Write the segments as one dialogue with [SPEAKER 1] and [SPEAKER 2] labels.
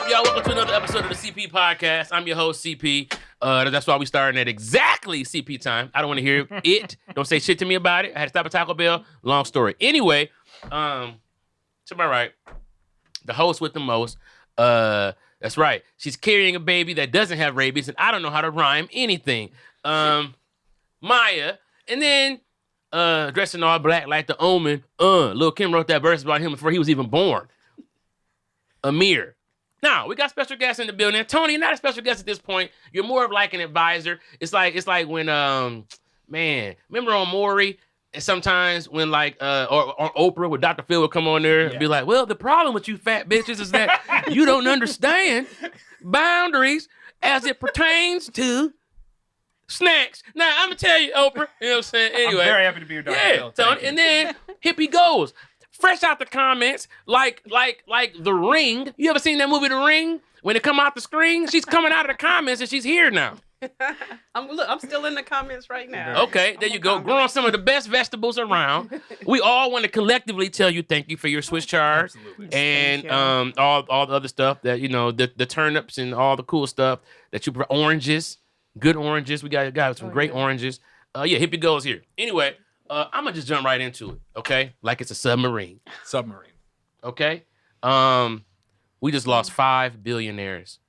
[SPEAKER 1] up, y'all? Welcome to another episode of the CP Podcast. I'm your host, CP. That's why we starting at exactly CP time. I don't want to hear it. Don't say shit to me about it. I had to stop at Taco Bell. Long story. Anyway, to my right, the host with the most. That's right. She's carrying a baby that doesn't have rabies, and I don't know how to rhyme anything. Maya. And then dressed in all black like the Omen. Lil' Kim wrote that verse about him before he was even born. Amir. Now, we got special guests in the building. Tony, you're not a special guest at this point. You're more of like an advisor. It's like when, remember on Maury? And sometimes when or on Oprah, when Dr. Phil would come on there and be like, well, the problem with you fat bitches is that you don't understand boundaries as it pertains to snacks. Now, I'm going to tell you, Oprah. You know what I'm saying? Anyway.
[SPEAKER 2] I'm very happy to be your Dr. Phil.
[SPEAKER 1] Tony. And then Hippie goes. Fresh out the comments, like The Ring. You ever seen that movie, The Ring? When it come out the screen, she's coming out of the comments and she's here now.
[SPEAKER 3] I'm still in the comments right now.
[SPEAKER 1] Okay, there you go. Growing some of the best vegetables around. We all want to collectively tell you thank you for your Swiss chard.
[SPEAKER 2] Absolutely.
[SPEAKER 1] And all the other stuff that, the turnips and all the cool stuff that you oranges, good oranges. We got some great oranges. Hippie goes here. Anyway, I'm gonna just jump right into it, okay? Like it's a submarine.
[SPEAKER 2] Submarine.
[SPEAKER 1] Okay? We just lost 5 billionaires.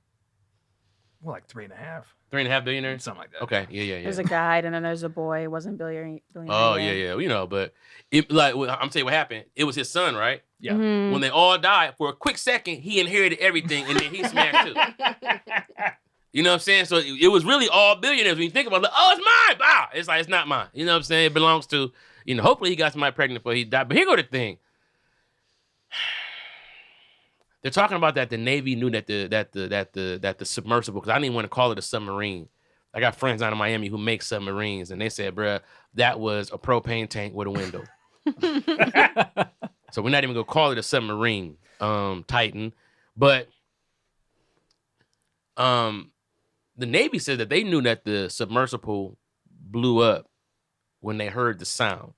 [SPEAKER 2] Well, like 3.5.
[SPEAKER 1] 3.5 billionaires?
[SPEAKER 2] Something like that.
[SPEAKER 1] Okay, yeah.
[SPEAKER 4] There's a guide and then there's a boy. It wasn't billionaire.
[SPEAKER 1] Oh, yeah. But I'm telling you what happened. It was his son, right?
[SPEAKER 2] Yeah.
[SPEAKER 4] Mm-hmm.
[SPEAKER 1] When they all died, for a quick second, he inherited everything and then he smashed too. You know what I'm saying? So it was really all billionaires. When you think about it, it's mine. Ah, it's like, it's not mine. You know what I'm saying? It belongs to, hopefully he got somebody pregnant before he died. But here go the thing. They're talking about that the Navy knew that the submersible, because I didn't even want to call it a submarine. I got friends out of Miami who make submarines, and they said, bruh, that was a propane tank with a window. So we're not even going to call it a submarine, Titan. But the Navy said that they knew that the submersible blew up when they heard the sound.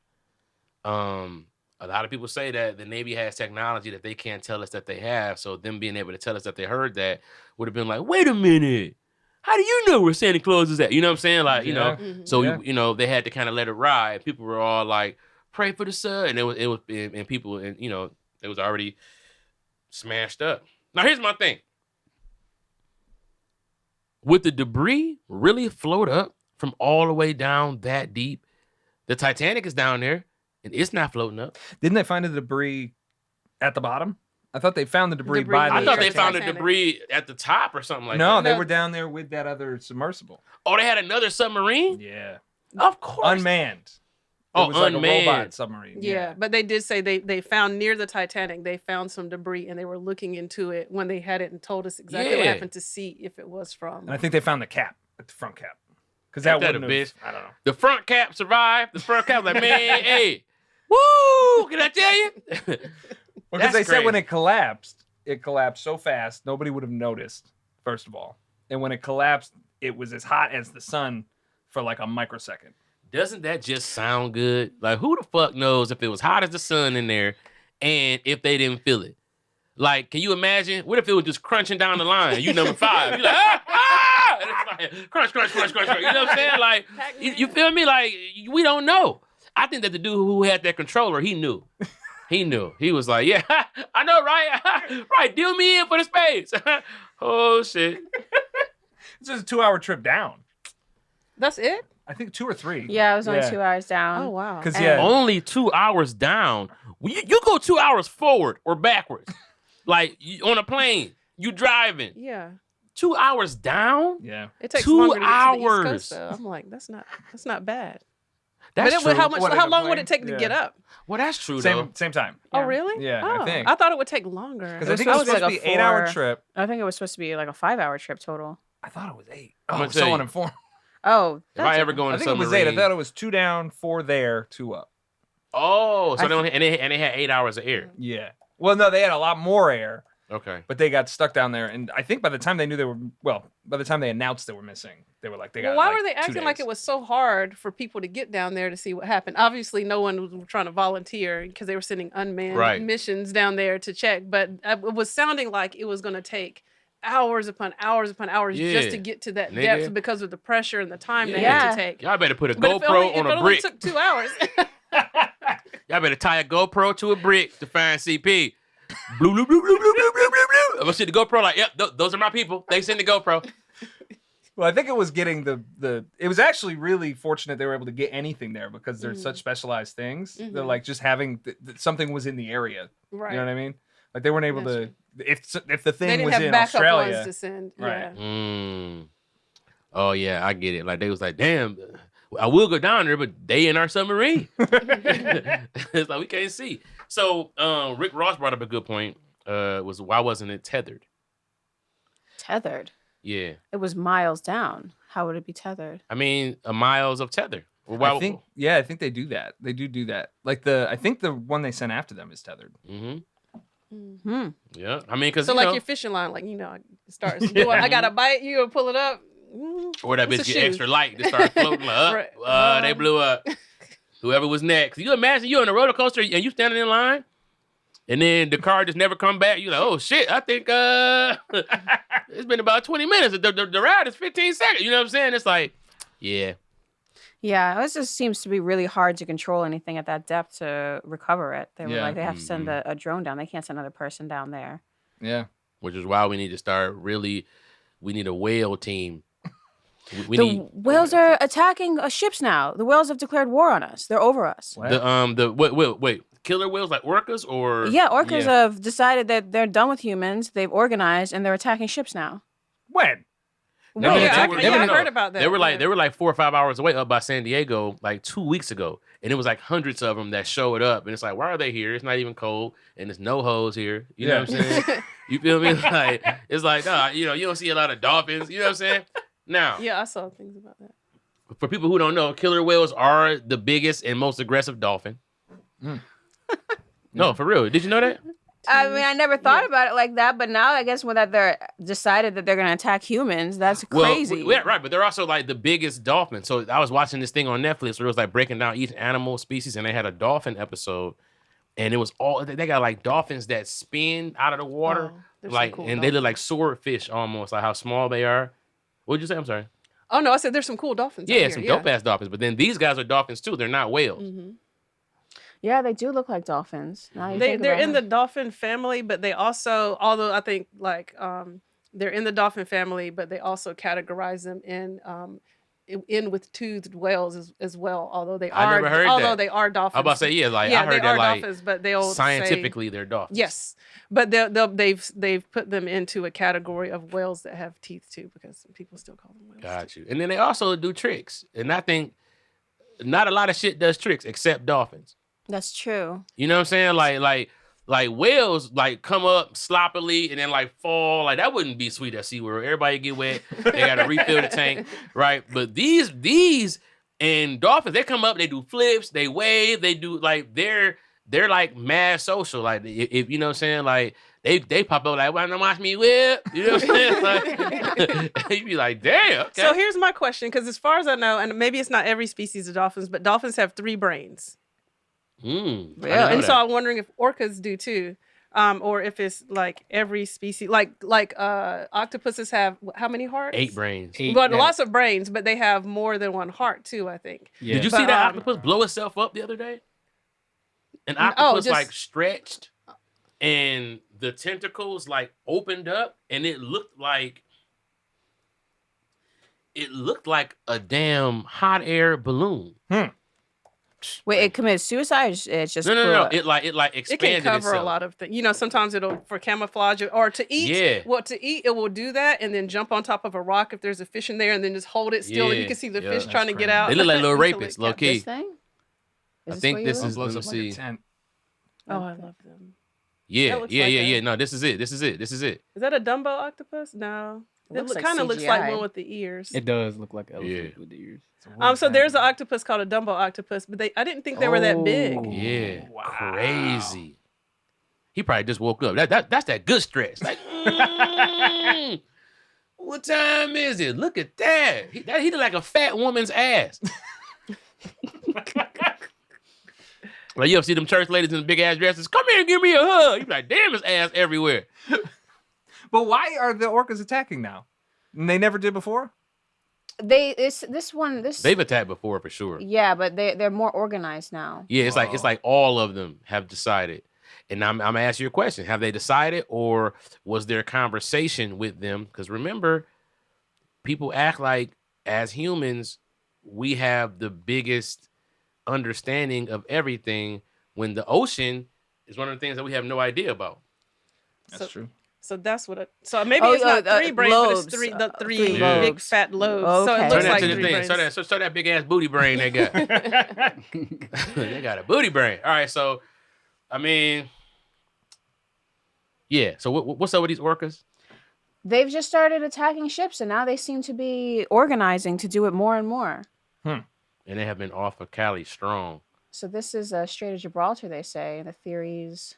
[SPEAKER 1] A lot of people say that the Navy has technology that they can't tell us that they have, so them being able to tell us that they heard that would have been like, wait a minute, how do you know where Santa Claus is at? You know what I'm saying? Like, so they had to kind of let it ride. People were all like, pray for the sun, and it was people, and it was already smashed up. Now here's my thing. Would the debris really float up from all the way down that deep? The Titanic is down there, and it's not floating up.
[SPEAKER 2] Didn't they find the debris at the bottom? I thought they found the debris by the
[SPEAKER 1] I thought they
[SPEAKER 2] Titanic.
[SPEAKER 1] found the debris at the top or something like that.
[SPEAKER 2] No, they were down there with that other submersible.
[SPEAKER 1] Oh, they had another submarine?
[SPEAKER 2] Yeah.
[SPEAKER 1] Of course.
[SPEAKER 2] Unmanned. It was like a robot submarine.
[SPEAKER 3] Yeah, but they did say they found near the Titanic, they found some debris and they were looking into it when they had it and told us exactly what happened to see if it was from.
[SPEAKER 2] And I think they found the cap, the front cap. Because that wouldn't have,
[SPEAKER 1] bitch.
[SPEAKER 2] I don't know.
[SPEAKER 1] The front cap survived. The front cap was like, man, hey, woo, can I tell you?
[SPEAKER 2] Because they said when it collapsed so fast, nobody would have noticed, first of all. And when it collapsed, it was as hot as the sun for like a microsecond.
[SPEAKER 1] Doesn't that just sound good? Like, who the fuck knows if it was hot as the sun in there and if they didn't feel it? Like, can you imagine? What if it was just crunching down the line? You number 5. You're like, ah! And it's like, crunch. You know what I'm saying? Like, you feel me? Like, we don't know. I think that the dude who had that controller, he knew. He knew. He was like, yeah, I know, right? Right, deal me in for the space. Oh, shit.
[SPEAKER 2] It's just a 2-hour trip down.
[SPEAKER 3] That's it?
[SPEAKER 2] I think 2 or 3.
[SPEAKER 4] Yeah, it was only 2 hours down.
[SPEAKER 3] Oh, wow.
[SPEAKER 2] Because
[SPEAKER 1] only 2 hours down. You go 2 hours forward or backwards. Like on a plane, you driving.
[SPEAKER 3] Yeah.
[SPEAKER 1] 2 hours down?
[SPEAKER 2] Yeah.
[SPEAKER 3] It takes
[SPEAKER 1] 2
[SPEAKER 3] longer to get to the East
[SPEAKER 1] hours.
[SPEAKER 3] Coast, though. I'm like, that's not bad.
[SPEAKER 1] That's
[SPEAKER 3] but
[SPEAKER 1] true.
[SPEAKER 3] how long would it take to get up?
[SPEAKER 1] Well, that's true, though.
[SPEAKER 2] Same time.
[SPEAKER 3] Oh, really?
[SPEAKER 2] Yeah,
[SPEAKER 3] oh,
[SPEAKER 2] I think.
[SPEAKER 3] I thought it would take longer.
[SPEAKER 2] Because I think it was supposed to be an 8-hour trip.
[SPEAKER 4] I think it was supposed to be like a 5-hour trip total.
[SPEAKER 2] I thought it was 8.
[SPEAKER 1] I'm
[SPEAKER 2] Oh, so uninformed.
[SPEAKER 4] Oh,
[SPEAKER 1] if I ever go in
[SPEAKER 2] I think it was 8. I thought it was 2 down, 4 there, 2 up.
[SPEAKER 1] Oh, so they had 8 hours of air.
[SPEAKER 2] Yeah. Well, no, they had a lot more air.
[SPEAKER 1] Okay.
[SPEAKER 2] But they got stuck down there, and I think by the time they knew by the time they announced they were missing, they were like, they got.
[SPEAKER 3] Why
[SPEAKER 2] like
[SPEAKER 3] were they
[SPEAKER 2] 2
[SPEAKER 3] acting
[SPEAKER 2] days.
[SPEAKER 3] like it was so hard for people to get down there to see what happened? Obviously, no one was trying to volunteer because they were sending unmanned missions down there to check. But it was sounding like it was going to take hours upon hours upon hours
[SPEAKER 1] Yeah.
[SPEAKER 3] just to get to that depth because of the pressure and the time they
[SPEAKER 4] Yeah.
[SPEAKER 3] had to take.
[SPEAKER 1] Y'all better put a
[SPEAKER 3] But
[SPEAKER 1] GoPro on
[SPEAKER 3] if it
[SPEAKER 1] a
[SPEAKER 3] only
[SPEAKER 1] brick.
[SPEAKER 3] took 2 hours.
[SPEAKER 1] Y'all better tie a GoPro to a brick to find CP. Blue, blue, blue, blue, blue, blue, blue, blue. I'm gonna see the GoPro like, yep, those are my people. They send the GoPro.
[SPEAKER 2] Well, I think it was getting it was actually really fortunate they were able to get anything there because they're such specialized things. They're like just having something was in the area.
[SPEAKER 3] Right.
[SPEAKER 2] You know what I mean? Like they weren't able to, if the thing
[SPEAKER 3] They didn't
[SPEAKER 2] was
[SPEAKER 3] have
[SPEAKER 2] in
[SPEAKER 3] backup
[SPEAKER 2] Australia.
[SPEAKER 3] ones to send.
[SPEAKER 2] Right.
[SPEAKER 3] Yeah.
[SPEAKER 1] Oh yeah, I get it. Like they was like, damn, I will go down there, but they in our submarine. It's like we can't see. So Rick Ross brought up a good point. Was why wasn't it tethered?
[SPEAKER 4] Tethered.
[SPEAKER 1] Yeah.
[SPEAKER 4] It was miles down. How would it be tethered?
[SPEAKER 1] I mean, miles of tether. Well, why,
[SPEAKER 2] I think they do that. They do that. Like I think the one they sent after them is tethered.
[SPEAKER 1] Mm-hmm. Yeah. I mean, because
[SPEAKER 3] So like your fishing line, like starts doing. I gotta bite you and pull it up.
[SPEAKER 1] Or that
[SPEAKER 3] It's
[SPEAKER 1] bitch
[SPEAKER 3] a
[SPEAKER 1] get
[SPEAKER 3] shoe.
[SPEAKER 1] extra light to start floating like,
[SPEAKER 3] Right.
[SPEAKER 1] they blew up. Whoever was next. You imagine you on a roller coaster and you standing in line, and then the car just never come back. You like, oh shit, I think it's been about 20 minutes. The ride is 15 seconds. You know what I'm saying? It's like, yeah.
[SPEAKER 4] Yeah, it just seems to be really hard to control anything at that depth to recover it. They were
[SPEAKER 2] Yeah.
[SPEAKER 4] like, they have to send a drone down. They can't send another person down there.
[SPEAKER 2] Yeah.
[SPEAKER 1] Which is why we need to start we need a whale team. We
[SPEAKER 4] The
[SPEAKER 1] need
[SPEAKER 4] whales are attacking ships now. The whales have declared war on us. They're over us.
[SPEAKER 2] What?
[SPEAKER 1] wait, killer whales like orcas or
[SPEAKER 4] Yeah, orcas have decided that they're done with humans. They've organized and they're attacking ships now.
[SPEAKER 2] When?
[SPEAKER 1] No,
[SPEAKER 3] Yeah,
[SPEAKER 1] they
[SPEAKER 3] I
[SPEAKER 1] were-
[SPEAKER 3] heard about that.
[SPEAKER 1] They were like 4 or 5 hours away up by San Diego like 2 weeks ago, and it was like hundreds of them that showed up, and it's like, why are they here? It's not even cold, and there's no hoes here. You know what I'm saying? You feel me? Like it's like, you don't see a lot of dolphins. You know what I'm saying? Now,
[SPEAKER 3] Yeah, I saw things about that.
[SPEAKER 1] for people who don't know, killer whales are the biggest and most aggressive dolphin. No, for real. Did you know that?
[SPEAKER 4] I mean, I never thought about it like that, but now I guess when that they're decided that they're going to attack humans, that's crazy.
[SPEAKER 1] Well, right, but they're also like the biggest dolphin. So I was watching this thing on Netflix where it was like breaking down each animal species, and they had a dolphin episode, and it was they got like dolphins that spin out of the water,
[SPEAKER 3] they're
[SPEAKER 1] like,
[SPEAKER 3] so cool
[SPEAKER 1] and they look
[SPEAKER 3] dolphins.
[SPEAKER 1] like swordfish almost, like how small they are. What'd you say? I'm sorry.
[SPEAKER 3] Oh no, I said there's some cool dolphins.
[SPEAKER 1] Yeah,
[SPEAKER 3] out
[SPEAKER 1] some
[SPEAKER 3] here.
[SPEAKER 1] dope ass dolphins, but then these guys are dolphins too. They're not whales.
[SPEAKER 3] Mm-hmm.
[SPEAKER 4] Yeah, they do look like dolphins. Now you think
[SPEAKER 3] They're
[SPEAKER 4] about
[SPEAKER 3] in
[SPEAKER 4] it.
[SPEAKER 3] the dolphin family, but they also, although I think like they're in the dolphin family, but they also categorize them in with toothed whales as well. Although they
[SPEAKER 1] I
[SPEAKER 3] are,
[SPEAKER 1] never heard
[SPEAKER 3] although
[SPEAKER 1] that.
[SPEAKER 3] they are dolphins.
[SPEAKER 1] I'm about to say, yeah, like
[SPEAKER 3] yeah,
[SPEAKER 1] I heard
[SPEAKER 3] they
[SPEAKER 1] that
[SPEAKER 3] are
[SPEAKER 1] like
[SPEAKER 3] dolphins, but they'll
[SPEAKER 1] scientifically
[SPEAKER 3] say,
[SPEAKER 1] they're dolphins.
[SPEAKER 3] yes, but they've put them into a category of whales that have teeth too, because people still call them whales.
[SPEAKER 1] Got you. And then they also do tricks, and I think not a lot of shit does tricks except dolphins.
[SPEAKER 4] That's true.
[SPEAKER 1] You know what I'm saying? Like whales like come up sloppily and then like fall. Like that wouldn't be sweet at SeaWorld. Everybody get wet. They gotta refill the tank, right? But these and dolphins, they come up, they do flips, they wave, they do like they're like mad social. Like if you know what I'm saying, like they pop up like, wanna watch me whip? You know what I'm saying? Like, you'd be like, damn. Okay.
[SPEAKER 3] So here's my question, because as far as I know, and maybe it's not every species of dolphins, but dolphins have 3 brains.
[SPEAKER 1] Really?
[SPEAKER 3] And so I'm wondering if orcas do too, or if it's like every species, like octopuses have how many hearts?
[SPEAKER 1] 8 brains.
[SPEAKER 3] But lots of brains, but they have more than one heart too, I think.
[SPEAKER 2] Yeah.
[SPEAKER 1] Did you see that octopus blow itself up the other day? An octopus like stretched and the tentacles like opened up and it looked like a damn hot air balloon.
[SPEAKER 4] Wait, it committed suicide? Or it's just
[SPEAKER 1] No. It like
[SPEAKER 3] It
[SPEAKER 1] expanded
[SPEAKER 3] can cover
[SPEAKER 1] itself.
[SPEAKER 3] a lot of things. You know, sometimes it'll for camouflage or to eat.
[SPEAKER 1] Yeah.
[SPEAKER 3] Well, to eat, it will do that and then jump on top of a rock if there's a fish in there and then just hold it still. And you
[SPEAKER 1] Yeah.
[SPEAKER 3] can see the
[SPEAKER 1] Yeah.
[SPEAKER 3] fish
[SPEAKER 1] That's
[SPEAKER 3] trying to get
[SPEAKER 2] crazy.
[SPEAKER 3] out.
[SPEAKER 1] They look like little
[SPEAKER 3] until
[SPEAKER 1] rapists,
[SPEAKER 3] it
[SPEAKER 1] low
[SPEAKER 3] catches.
[SPEAKER 1] key.
[SPEAKER 4] This thing?
[SPEAKER 1] I
[SPEAKER 4] Is
[SPEAKER 1] think
[SPEAKER 4] what
[SPEAKER 1] this
[SPEAKER 4] you
[SPEAKER 1] is.
[SPEAKER 4] look?
[SPEAKER 1] Let me
[SPEAKER 2] Blows up like a
[SPEAKER 1] see.
[SPEAKER 2] tent.
[SPEAKER 3] Oh, I love them.
[SPEAKER 1] Yeah.
[SPEAKER 3] That looks like a-
[SPEAKER 1] No, this is it. This is it.
[SPEAKER 3] Is that a Dumbo octopus? No.
[SPEAKER 4] It
[SPEAKER 3] It
[SPEAKER 4] looks like
[SPEAKER 3] kind of looks like
[SPEAKER 4] CGI.
[SPEAKER 3] one with the ears.
[SPEAKER 5] It does look like an elephant
[SPEAKER 1] Yeah.
[SPEAKER 5] with the ears.
[SPEAKER 3] So there's an octopus called a Dumbo octopus, but I didn't think they were that big.
[SPEAKER 5] Oh.
[SPEAKER 1] Yeah.
[SPEAKER 2] Wow.
[SPEAKER 1] Crazy. He probably just woke up. That's that good stretch. Like, what time is it? Look at that. He look like a fat woman's ass. Like you ever see them church ladies in the big ass dresses? Come here and give me a hug. You be like, damn, his ass everywhere.
[SPEAKER 2] But why are the orcas attacking now? And they never did before?
[SPEAKER 4] They've
[SPEAKER 1] attacked before for sure.
[SPEAKER 4] Yeah, but they're more organized now.
[SPEAKER 1] Yeah, it's like all of them have decided. And I'm gonna ask you a question: have they decided, or was there a conversation with them? Because remember, people act like as humans we have the biggest understanding of everything, when the ocean is one of the things that we have no idea about.
[SPEAKER 2] That's true.
[SPEAKER 3] So that's what. So maybe it's not three brains,
[SPEAKER 4] lobes.
[SPEAKER 3] but it's the three
[SPEAKER 1] Yeah.
[SPEAKER 3] big fat lobes.
[SPEAKER 4] Okay.
[SPEAKER 3] So it
[SPEAKER 1] Turn
[SPEAKER 3] looks
[SPEAKER 1] that
[SPEAKER 3] like
[SPEAKER 1] to the
[SPEAKER 3] three
[SPEAKER 1] thing.
[SPEAKER 3] brains.
[SPEAKER 1] So that big ass booty brain they got. They got a booty brain. All right, so I mean, yeah. So what's up with these orcas?
[SPEAKER 4] They've just started attacking ships, and now they seem to be organizing to do it more and more.
[SPEAKER 1] And they have been off of Cali strong.
[SPEAKER 4] So this is a Strait of Gibraltar, they say. The theories.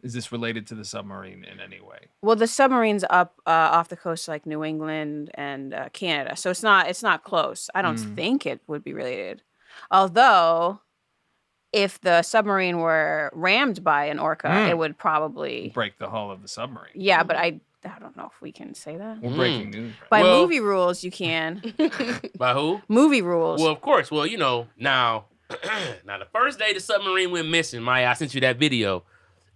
[SPEAKER 2] Is this related to the submarine in any way?
[SPEAKER 4] Well, the submarine's up off the coast, like New England and Canada, so it's not close. I don't think it would be related. Although, if the submarine were rammed by an orca, it would probably
[SPEAKER 2] break the hull of the submarine.
[SPEAKER 4] Yeah, but I don't know if we can say that.
[SPEAKER 2] We're breaking news. Right?
[SPEAKER 4] By movie rules, you can.
[SPEAKER 1] By who?
[SPEAKER 4] Movie rules.
[SPEAKER 1] Well, of course. Well, now the first day the submarine went missing, Maya, I sent you that video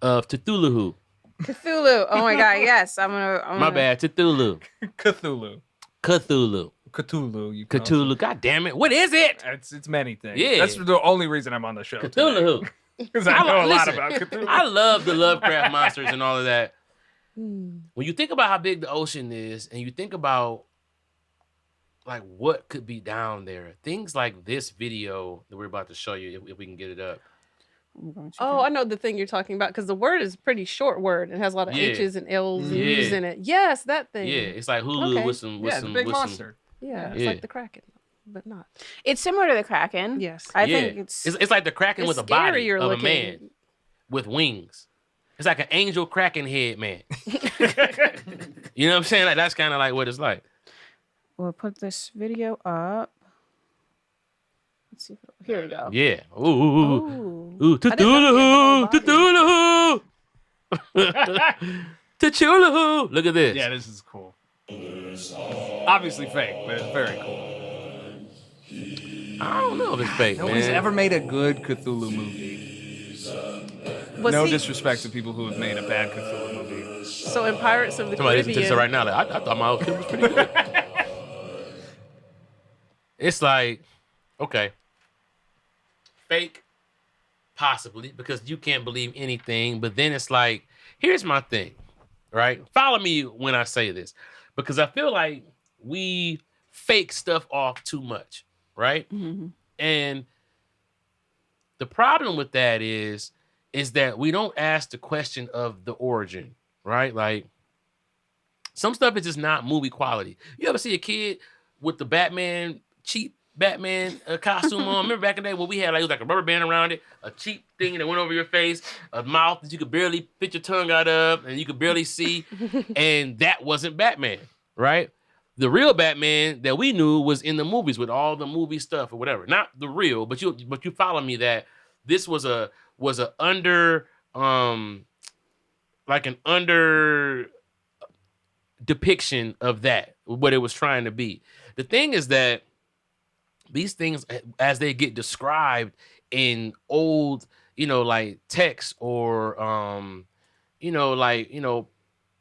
[SPEAKER 1] of Cthulhu.
[SPEAKER 4] Cthulhu. Oh my God, yes. I'm gonna
[SPEAKER 1] My bad, Cthulhu.
[SPEAKER 2] Cthulhu.
[SPEAKER 1] Cthulhu. God damn it. What is it?
[SPEAKER 2] It's many things.
[SPEAKER 1] Yeah.
[SPEAKER 2] That's the only reason I'm on the show.
[SPEAKER 1] Cthulhu.
[SPEAKER 2] Because I know a lot about Cthulhu.
[SPEAKER 1] I love the Lovecraft monsters and all of that. When you think about how big the ocean is, and you think about like what could be down there, things like this video that we're about to show you, if we can get it up.
[SPEAKER 3] Oh, I know the thing you're talking about, because the word is a pretty short word. It has a lot of H's and L's and U's in it. Yes, that thing.
[SPEAKER 1] Yeah, it's like Hulu with some
[SPEAKER 2] the big monster.
[SPEAKER 3] Yeah, it's like the Kraken, but not.
[SPEAKER 4] It's similar to the Kraken.
[SPEAKER 3] Yes.
[SPEAKER 4] I think
[SPEAKER 1] it's like the Kraken with a body of
[SPEAKER 3] looking.
[SPEAKER 1] a man with wings. It's like an angel Kraken head man. You know what I'm saying? Like that's kind of like what it's like.
[SPEAKER 4] We'll put this video up. Let's see. Here we go.
[SPEAKER 1] Yeah. Ooh,
[SPEAKER 3] Cthulhu.
[SPEAKER 1] Cthulhu. Look at this.
[SPEAKER 2] Yeah, this is cool. Obviously fake, but it's very cool.
[SPEAKER 1] I don't know if it's fake,
[SPEAKER 2] Nobody's
[SPEAKER 1] man.
[SPEAKER 2] ever made a good Cthulhu movie. No disrespect to people who have made a bad Cthulhu movie.
[SPEAKER 3] So in Pirates of the
[SPEAKER 1] Somebody listen to this
[SPEAKER 3] Caribbean,
[SPEAKER 1] right now. Like, I thought my film was pretty good. It's like, okay, fake, possibly, because you can't believe anything. But then it's like, here's my thing, right? Follow me when I say this, because I feel like we fake stuff off too much, right? Mm-hmm. And the problem with that is that we don't ask the question of the origin, right? Like, some stuff is just not movie quality. You ever see a kid with the cheap Batman costume on? Remember back in the day when we had it was like a rubber band around it, a cheap thing that went over your face, a mouth that you could barely fit your tongue out of, and you could barely see, and that wasn't Batman, right? The real Batman that we knew was in the movies with all the movie stuff or whatever. Not the real, but you follow me that this was a under like an under depiction of that, what it was trying to be. The thing is that these things, as they get described in old, like text or,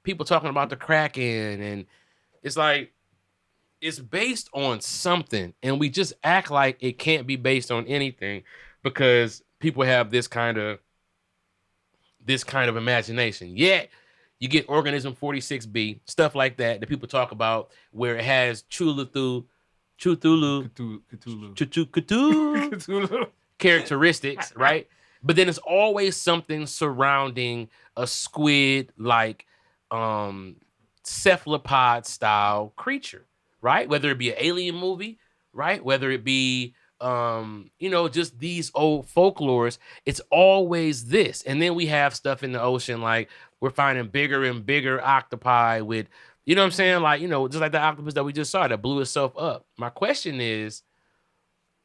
[SPEAKER 1] people talking about the Kraken, and it's like, it's based on something, and we just act like it can't be based on anything because people have this kind of imagination. Yet, you get Organism 46B, stuff like that people talk about, where it has Cthulhu characteristics, right? But then it's always something surrounding a squid-like cephalopod style creature, right? Whether it be an alien movie, right? Whether it be just these old folklores, it's always this. And then we have stuff in the ocean, like we're finding bigger and bigger octopi with, you know what I'm saying? Like, just like the octopus that we just saw that blew itself up. My question is,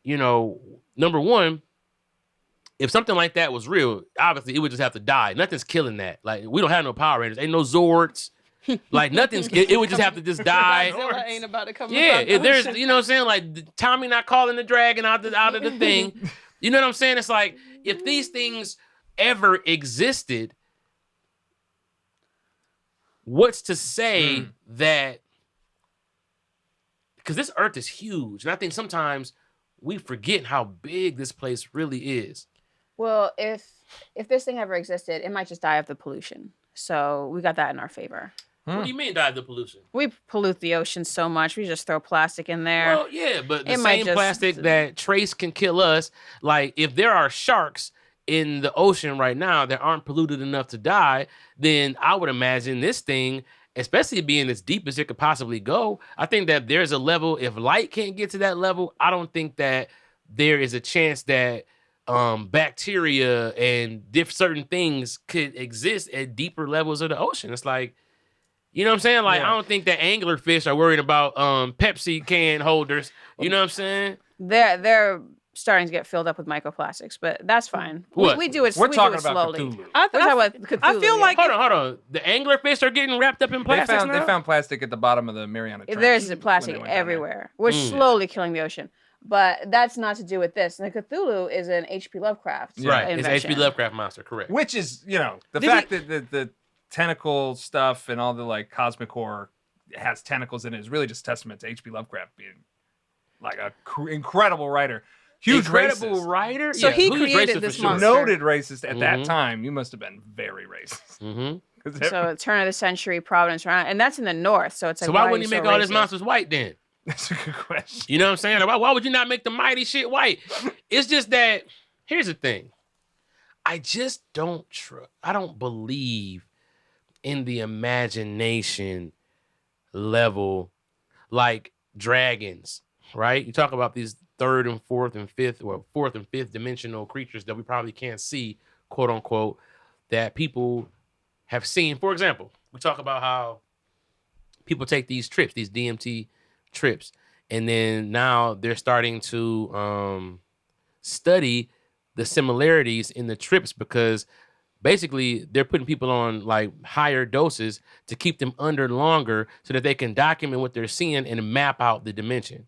[SPEAKER 1] number one, if something like that was real, obviously it would just have to die. Nothing's killing that. Like, we don't have no Power Rangers. Ain't no Zords. Like, nothing's. It would just have to just die.
[SPEAKER 3] Godzilla ain't about to come.
[SPEAKER 1] Yeah,
[SPEAKER 3] out the
[SPEAKER 1] if there's,
[SPEAKER 3] ocean.
[SPEAKER 1] you know what I'm saying? Like, Tommy not calling the dragon out of the thing. You know what I'm saying? It's like, if these things ever existed, what's to say that? Because this Earth is huge, and I think sometimes we forget how big this place really is.
[SPEAKER 4] Well, if this thing ever existed, it might just die of the pollution. So we got that in our favor.
[SPEAKER 1] What do you mean die of the pollution?
[SPEAKER 4] We pollute the ocean so much. We just throw plastic in there.
[SPEAKER 1] Well, yeah, but the
[SPEAKER 4] It might
[SPEAKER 1] same
[SPEAKER 4] just-
[SPEAKER 1] plastic that trace can kill us. Like, if there are sharks in the ocean right now that aren't polluted enough to die, then I would imagine this thing, especially being as deep as it could possibly go, I think that there's a level, if light can't get to that level, I don't think that there is a chance that bacteria and certain things could exist at deeper levels of the ocean. It's like, you know what I'm saying? Like, I don't think that anglerfish are worried about Pepsi can holders. You know what I'm saying?
[SPEAKER 4] They're starting to get filled up with microplastics, but that's fine.
[SPEAKER 1] What?
[SPEAKER 4] We do it.
[SPEAKER 2] We're
[SPEAKER 4] we
[SPEAKER 2] talking
[SPEAKER 4] do it
[SPEAKER 2] about
[SPEAKER 4] slowly.
[SPEAKER 2] Cthulhu.
[SPEAKER 3] I,
[SPEAKER 4] We're talking about Cthulhu,
[SPEAKER 3] I feel like
[SPEAKER 1] Hold on. The anglerfish are getting wrapped up in plastics
[SPEAKER 2] They
[SPEAKER 1] now?
[SPEAKER 2] found plastic at the bottom of the Mariana Trench.
[SPEAKER 4] there's
[SPEAKER 2] when
[SPEAKER 4] plastic
[SPEAKER 2] they went down there.
[SPEAKER 4] everywhere. We're slowly killing the ocean, but that's not to do with this. And the Cthulhu is an H.P. Lovecraft
[SPEAKER 1] Right. It's
[SPEAKER 4] invention.
[SPEAKER 1] H.P. Lovecraft monster, correct.
[SPEAKER 2] Which is, the
[SPEAKER 1] Did
[SPEAKER 2] fact that the tentacle stuff and all the like cosmic horror has tentacles in it is really just testament to H.P. Lovecraft being like a incredible writer. Huge
[SPEAKER 1] Incredible
[SPEAKER 2] racist.
[SPEAKER 1] writer.
[SPEAKER 3] So he
[SPEAKER 1] who's
[SPEAKER 3] created
[SPEAKER 1] racist
[SPEAKER 3] this
[SPEAKER 1] for sure.
[SPEAKER 3] monster.
[SPEAKER 2] Noted racist at that
[SPEAKER 1] Mhm.
[SPEAKER 2] time. You must have been very racist.
[SPEAKER 1] Mm-hmm.
[SPEAKER 2] 'Cause
[SPEAKER 4] So turn of the century, Providence, Rhode Island, and that's in the north. So it's like,
[SPEAKER 1] So why
[SPEAKER 4] are
[SPEAKER 1] wouldn't
[SPEAKER 4] you
[SPEAKER 1] you make
[SPEAKER 4] so
[SPEAKER 1] all his
[SPEAKER 4] racist?
[SPEAKER 1] monsters white then?
[SPEAKER 2] that's a good question.
[SPEAKER 1] You know what I'm saying? Why would you not make the mighty shit white? It's just that, here's the thing. I just don't I don't believe in the imagination level like dragons, right? You talk about these third and fourth and fifth dimensional creatures that we probably can't see, quote unquote, that people have seen. For example, we talk about how people take these trips, these DMT trips, and then now they're starting to study the similarities in the trips because basically they're putting people on like higher doses to keep them under longer so that they can document what they're seeing and map out the dimension.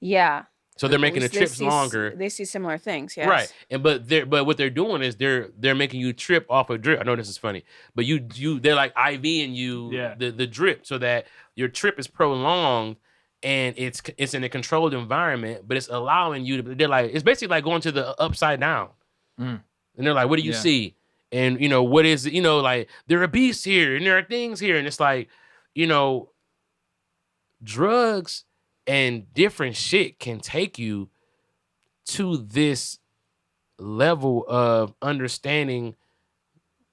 [SPEAKER 4] Yeah.
[SPEAKER 1] So they're making the
[SPEAKER 4] They
[SPEAKER 1] trips
[SPEAKER 4] see-
[SPEAKER 1] longer.
[SPEAKER 4] They see similar things, yes.
[SPEAKER 1] Right. And but what they're doing is they're making you trip off a drip. I know this is funny, but they're like IVing you the drip so that your trip is prolonged and it's in a controlled environment, but it's allowing you to, it's basically like going to the upside down. And they're like, what do you see? And what is it? Like there are beasts here and there are things here. And it's like, drugs and different shit can take you to this level of understanding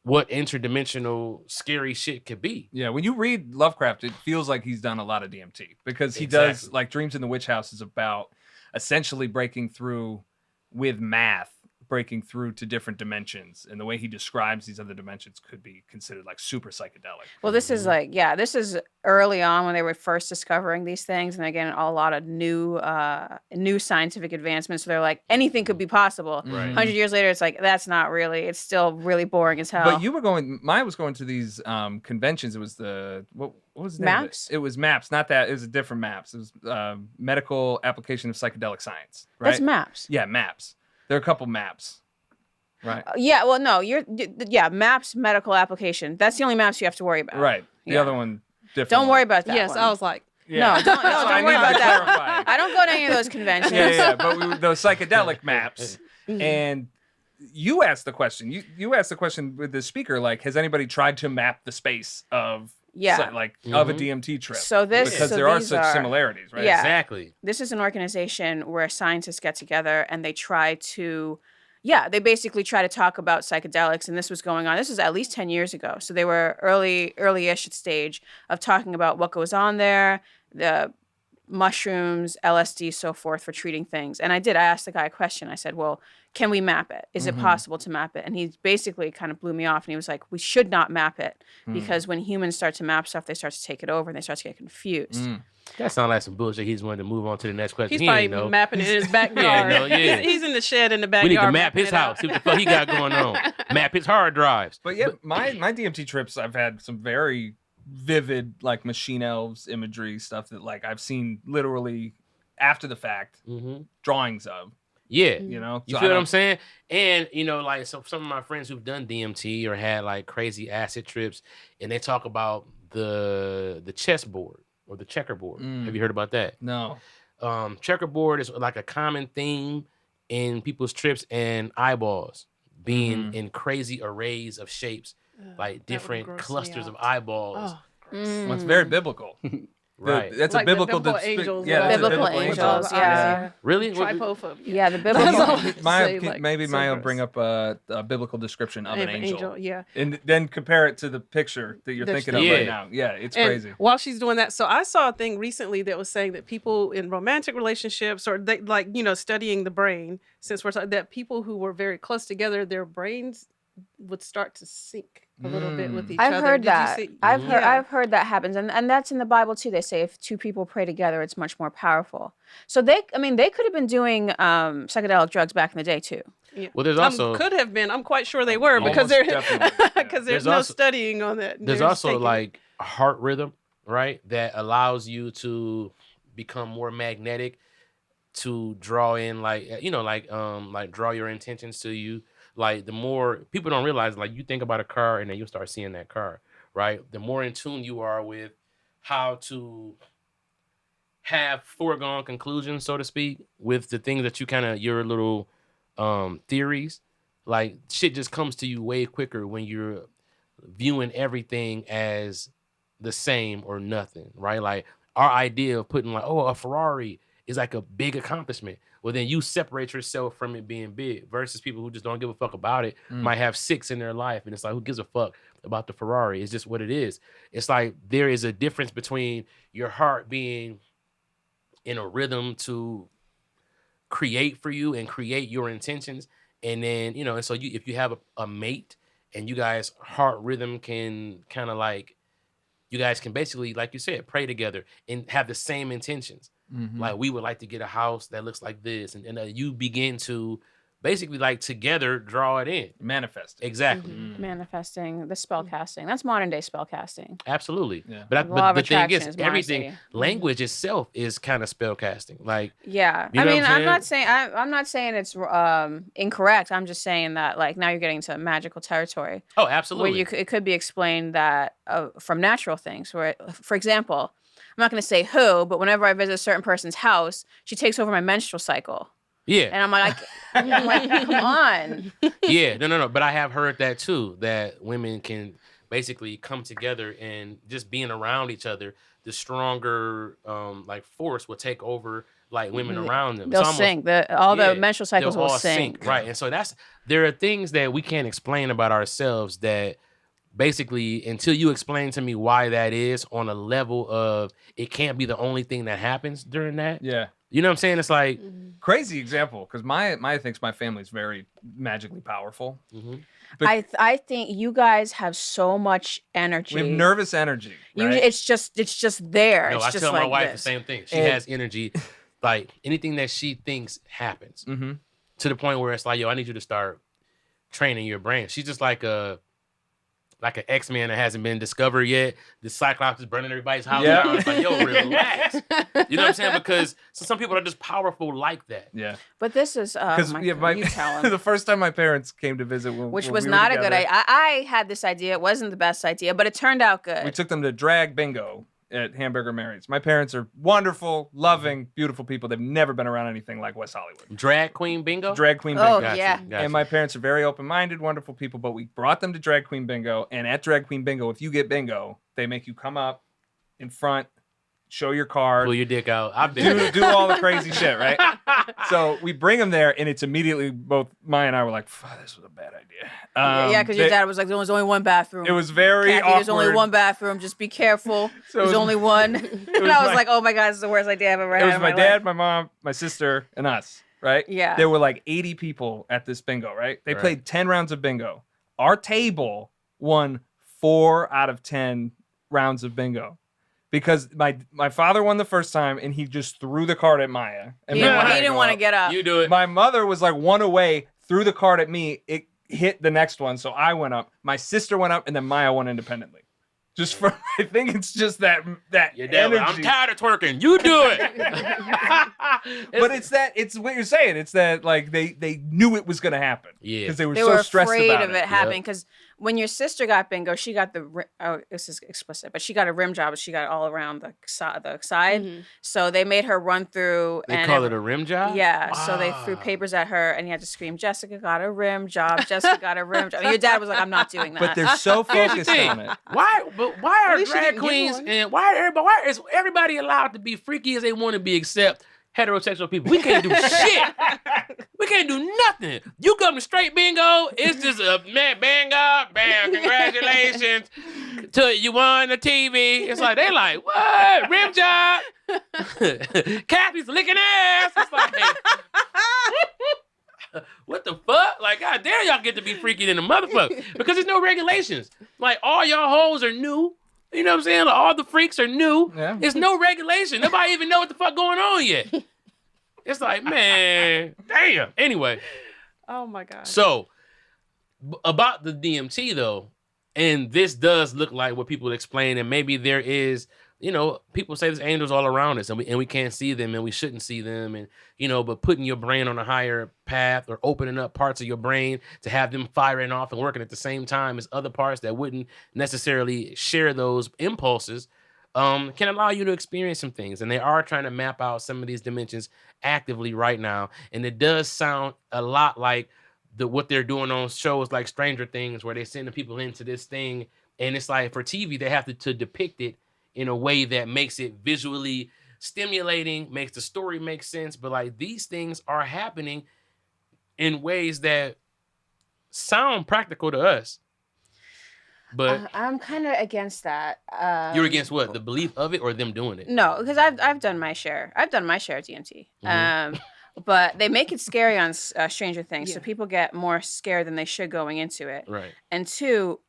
[SPEAKER 1] what interdimensional scary shit could be.
[SPEAKER 2] Yeah, when you read Lovecraft, it feels like he's done a lot of DMT because he
[SPEAKER 1] Exactly.
[SPEAKER 2] does, like Dreams in the Witch House is about essentially breaking through with math, breaking through to different dimensions. And the way he describes these other dimensions could be considered like super psychedelic.
[SPEAKER 4] Well, this is this is early on when they were first discovering these things, and again, a lot of new scientific advancements. So they're like, anything could be possible.
[SPEAKER 1] Right.
[SPEAKER 4] 100 years later, it's like that's not really. It's still really boring as hell.
[SPEAKER 2] But you were mine was going to these conventions. It was what was the name of it?
[SPEAKER 4] MAPS?
[SPEAKER 2] It was MAPS, not that. It was a different MAPS. It was Medical Application of Psychedelic Science. Right?
[SPEAKER 4] That's MAPS.
[SPEAKER 2] Yeah, MAPS. There are a couple MAPS. Right.
[SPEAKER 4] Yeah, well, no, MAPS medical application. That's the only MAPS you have to worry about.
[SPEAKER 2] Right. The
[SPEAKER 4] Yeah.
[SPEAKER 2] other one, different.
[SPEAKER 4] Don't worry about that.
[SPEAKER 3] yes,
[SPEAKER 4] one.
[SPEAKER 3] I was like,
[SPEAKER 2] Yeah.
[SPEAKER 4] No, don't
[SPEAKER 2] I
[SPEAKER 4] worry
[SPEAKER 2] needed
[SPEAKER 4] about
[SPEAKER 2] to
[SPEAKER 4] that.
[SPEAKER 2] clarify.
[SPEAKER 4] I don't go to any of those conventions.
[SPEAKER 2] Yeah. But those psychedelic maps. And you asked the question. You asked the question with the speaker, like, has anybody tried to map the space of of a DMT trip?
[SPEAKER 4] So
[SPEAKER 2] because there are such similarities, right?
[SPEAKER 4] Yeah.
[SPEAKER 1] Exactly.
[SPEAKER 4] This is an organization where scientists get together and they try to, they basically try to talk about psychedelics. And this was going on. This was at least 10 years ago. So they were early-ish stage of talking about what goes on there, the mushrooms, LSD, so forth for treating things. And I asked the guy a question. I said, well, can we map it? Is it possible to map it? And he basically kind of blew me off. And he was like, we should not map it because when humans start to map stuff, they start to take it over and they start to get confused.
[SPEAKER 1] That sounds like some bullshit. He just wanted to move on to the next question.
[SPEAKER 3] He's probably mapping it in his backyard. He's in the shed in the backyard.
[SPEAKER 1] We need to map his house. See what the fuck he got going on. Map his hard drives.
[SPEAKER 2] But yeah, my DMT trips, I've had some very vivid like machine elves imagery stuff that like I've seen literally after the fact drawings of.
[SPEAKER 1] Yeah.
[SPEAKER 2] You know?
[SPEAKER 1] You feel what I'm saying? And, you know, like so some of my friends who've done DMT or had like crazy acid trips, and they talk about the chessboard or the checkerboard. Have you heard about that?
[SPEAKER 2] No.
[SPEAKER 1] Checkerboard is like a common theme in people's trips, and eyeballs being in crazy arrays of shapes, like different clusters of eyeballs.
[SPEAKER 2] Well, it's very biblical.
[SPEAKER 1] Right.
[SPEAKER 3] Like
[SPEAKER 2] That's
[SPEAKER 3] the
[SPEAKER 2] a biblical
[SPEAKER 3] biblical angels.
[SPEAKER 2] Yeah, that's a
[SPEAKER 4] Biblical angels, yeah.
[SPEAKER 1] Really?
[SPEAKER 3] Trypophobia.
[SPEAKER 4] Yeah, the biblical.
[SPEAKER 2] Maybe Maya will
[SPEAKER 3] gross.
[SPEAKER 2] bring up a biblical description of an angel.
[SPEAKER 3] Yeah.
[SPEAKER 2] And then compare it to the picture that you're thinking of right now. Yeah, it's
[SPEAKER 3] And
[SPEAKER 2] crazy.
[SPEAKER 3] while she's doing that, so I saw a thing recently that was saying that people in romantic relationships, or they like, you know, studying the brain, since we're talking, that people who were very close together, their brains would start to sync a little bit with each other.
[SPEAKER 4] I've heard
[SPEAKER 3] Did you
[SPEAKER 4] that.
[SPEAKER 3] see-
[SPEAKER 4] I've heard that happens, and that's in the Bible too. They say if two people pray together, it's much more powerful. So they could have been doing psychedelic drugs back in the day too.
[SPEAKER 3] Yeah.
[SPEAKER 1] Well, there's also
[SPEAKER 3] could have been. I'm quite sure they were because
[SPEAKER 2] Almost
[SPEAKER 3] there
[SPEAKER 2] definitely, yeah.
[SPEAKER 3] because
[SPEAKER 1] There's
[SPEAKER 3] there's no
[SPEAKER 1] also-
[SPEAKER 3] studying on that.
[SPEAKER 1] there's
[SPEAKER 3] They're
[SPEAKER 1] also
[SPEAKER 3] thinking-
[SPEAKER 1] like a heart rhythm, right? That allows you to become more magnetic, to draw in like, you know, like draw your intentions to you. Like the more people don't realize, like you think about a car and then you start seeing that car, right? The more in tune you are with how to have foregone conclusions, so to speak, with the things that you kind of your little theories, like shit just comes to you way quicker when you're viewing everything as the same or nothing, right? Like our idea of putting like, oh, a Ferrari is like a big accomplishment. Well, then you separate yourself from it being big versus people who just don't give a fuck about it, might have 6 in their life. And it's like, who gives a fuck about the Ferrari? It's just what it is. It's like there is a difference between your heart being in a rhythm to create for you and create your intentions. And then, you know, and so if you have a mate and you guys heart rhythm can kind of like, you guys can basically, like you said, pray together and have the same intentions. Like we would like to get a house that looks like this, and you begin to basically like together draw it in,
[SPEAKER 2] manifest.
[SPEAKER 1] Exactly.
[SPEAKER 4] Manifesting, the spell casting. That's modern day spell casting.
[SPEAKER 1] Absolutely.
[SPEAKER 2] Yeah.
[SPEAKER 1] But
[SPEAKER 4] Law of
[SPEAKER 1] the thing
[SPEAKER 4] attraction
[SPEAKER 1] is,
[SPEAKER 4] is
[SPEAKER 1] everything,
[SPEAKER 4] Marcy.
[SPEAKER 1] language itself is kind of spell casting. Like,
[SPEAKER 4] Yeah,
[SPEAKER 1] You know what I'm
[SPEAKER 4] I'm not saying I'm not saying it's incorrect. I'm just saying that like now you're getting into magical territory
[SPEAKER 1] oh, absolutely.
[SPEAKER 4] where it could be explained that from natural things. Where, for example, I'm not going to say who, but whenever I visit a certain person's house, she takes over my menstrual cycle,
[SPEAKER 1] yeah.
[SPEAKER 4] and I'm like, come on.
[SPEAKER 1] Yeah, no. But I have heard that too, that women can basically come together and just being around each other, the stronger like force will take over like women around them.
[SPEAKER 4] They'll
[SPEAKER 1] It's almost-
[SPEAKER 4] sync. All the menstrual cycles
[SPEAKER 1] they'll
[SPEAKER 4] will
[SPEAKER 1] all
[SPEAKER 4] sync.
[SPEAKER 1] Right. And so there are things that we can't explain about ourselves that basically until you explain to me why that is on a level of it can't be the only thing that happens during that.
[SPEAKER 2] Yeah.
[SPEAKER 1] You know what I'm saying? It's like
[SPEAKER 2] Crazy example, because Maya thinks my family's very magically powerful.
[SPEAKER 4] I think you guys have so much energy.
[SPEAKER 2] We have nervous energy. Right?
[SPEAKER 4] It's just there.
[SPEAKER 1] no,
[SPEAKER 4] it's
[SPEAKER 1] I
[SPEAKER 4] just
[SPEAKER 1] tell
[SPEAKER 4] like
[SPEAKER 1] my wife
[SPEAKER 4] this.
[SPEAKER 1] the same thing. She
[SPEAKER 2] And-
[SPEAKER 1] has energy. Like anything that she thinks happens.
[SPEAKER 2] Mm-hmm.
[SPEAKER 1] To the point where it's like, yo, I need you to start training your brain. She's just like an X-Man that hasn't been discovered yet. The Cyclops is burning everybody's house
[SPEAKER 2] Yeah.
[SPEAKER 1] down. It's like, yo, relax. You know what I'm saying? Because some people are just powerful like that.
[SPEAKER 2] Yeah.
[SPEAKER 4] But this is
[SPEAKER 2] Because
[SPEAKER 4] you tell 'em.
[SPEAKER 2] the first time my parents came to visit,
[SPEAKER 4] Which
[SPEAKER 2] when
[SPEAKER 4] was
[SPEAKER 2] we were
[SPEAKER 4] not a good
[SPEAKER 2] together,
[SPEAKER 4] idea. I had this idea. It wasn't the best idea, but it turned out good.
[SPEAKER 2] We took them to drag bingo at Hamburger Mary's. My parents are wonderful, loving, beautiful people. They've never been around anything like West Hollywood.
[SPEAKER 1] Drag queen bingo?
[SPEAKER 2] Drag queen
[SPEAKER 4] Oh,
[SPEAKER 2] bingo.
[SPEAKER 1] Gotcha,
[SPEAKER 4] yeah.
[SPEAKER 1] gotcha.
[SPEAKER 2] And my parents are very open-minded, wonderful people, but we brought them to Drag Queen Bingo, and at Drag Queen Bingo, if you get bingo, they make you come up in front, show your card,
[SPEAKER 1] Pull your dick out. I've been
[SPEAKER 2] do all the crazy shit, right? So we bring them there, and it's immediately both Maya and I were like, "This was a bad idea."
[SPEAKER 4] Yeah, because your dad was like, "There's only one bathroom."
[SPEAKER 2] It was very
[SPEAKER 4] Kathy,
[SPEAKER 2] awkward.
[SPEAKER 4] there's only one bathroom. Just be careful.
[SPEAKER 2] So it
[SPEAKER 4] There's
[SPEAKER 2] was-
[SPEAKER 4] only one. And I was like, "Oh my god, this is the worst idea I've ever had."
[SPEAKER 2] It was
[SPEAKER 4] in
[SPEAKER 2] my
[SPEAKER 4] my
[SPEAKER 2] dad,
[SPEAKER 4] life.
[SPEAKER 2] my mom, my sister, and us, right?
[SPEAKER 4] Yeah.
[SPEAKER 2] There were like 80 people at this bingo, right? They played 10 rounds of bingo. Our table won 4 out of 10 rounds of bingo. Because my father won the first time, and he just threw the card at Maya. And
[SPEAKER 4] He
[SPEAKER 2] we wanted
[SPEAKER 4] didn't
[SPEAKER 2] go
[SPEAKER 4] want to
[SPEAKER 2] up.
[SPEAKER 4] get up.
[SPEAKER 1] You do it.
[SPEAKER 2] My mother was like one away, threw the card at me. It hit the next one, so I went up. My sister went up, and then Maya won independently. Just from, I think it's just that
[SPEAKER 1] Your dad was,
[SPEAKER 2] energy.
[SPEAKER 1] I'm tired of twerking. You do it.
[SPEAKER 2] But it's what you're saying. It's that like they knew it was gonna happen.
[SPEAKER 1] Yeah.
[SPEAKER 2] Because they were
[SPEAKER 4] They
[SPEAKER 2] so
[SPEAKER 4] were
[SPEAKER 2] stressed
[SPEAKER 4] afraid
[SPEAKER 2] about
[SPEAKER 4] of it
[SPEAKER 2] it.
[SPEAKER 4] happening because when your sister got bingo, she got this is explicit, but she got a rim job. But she got all around the side.
[SPEAKER 3] Mhm.
[SPEAKER 4] So they made her run through.
[SPEAKER 1] They
[SPEAKER 4] and
[SPEAKER 1] call it a rim job?
[SPEAKER 4] Yeah. So they threw
[SPEAKER 1] Wow.
[SPEAKER 4] papers at her, and you had to scream, "Jessica got a rim job. Jessica got a rim job." And your dad was like, "I'm not doing that."
[SPEAKER 2] But they're so
[SPEAKER 1] Here's the
[SPEAKER 2] focused
[SPEAKER 1] thing.
[SPEAKER 2] on it.
[SPEAKER 1] Why
[SPEAKER 3] At
[SPEAKER 1] are
[SPEAKER 3] least she
[SPEAKER 1] drag
[SPEAKER 3] didn't get
[SPEAKER 1] queens
[SPEAKER 3] one.
[SPEAKER 1] and why is everybody allowed to be freaky as they want to be except heterosexual people? We can't do shit. We can't do nothing. You come to straight bingo, it's just a man bingo, bam, congratulations. You won the TV. It's like they like, what? Rim job. Kathy's licking ass. It's like what the fuck? Like, god damn, y'all get to be freaky than the motherfucker. Because there's no regulations. Like, all y'all hoes are new. You know what I'm saying? Like, all the freaks are new.
[SPEAKER 2] Yeah.
[SPEAKER 1] There's no regulation. Nobody even know what the fuck going on yet. It's like, man, damn. Anyway,
[SPEAKER 3] Oh my god.
[SPEAKER 1] so about the DMT though, and this does look like what people explain, and maybe there is, people say there's angels all around us, and we can't see them, and we shouldn't see them, and but putting your brain on a higher path or opening up parts of your brain to have them firing off and working at the same time as other parts that wouldn't necessarily share those impulses, can allow you to experience some things. And they are trying to map out some of these dimensions actively right now, and it does sound a lot like what they're doing on shows like Stranger Things, where they're sending people into this thing, and it's like for TV they have to depict it in a way that makes it visually stimulating, makes the story make sense. But like these things are happening in ways that sound practical to us. But
[SPEAKER 4] I'm kind of against that.
[SPEAKER 1] you're against what? The belief of it or them doing it?
[SPEAKER 4] No, because I've done my share. I've done my share of DMT. But they make it scary on Stranger Things, so
[SPEAKER 3] Yeah.
[SPEAKER 4] people get more scared than they should going into it.
[SPEAKER 1] Right.
[SPEAKER 4] And 2,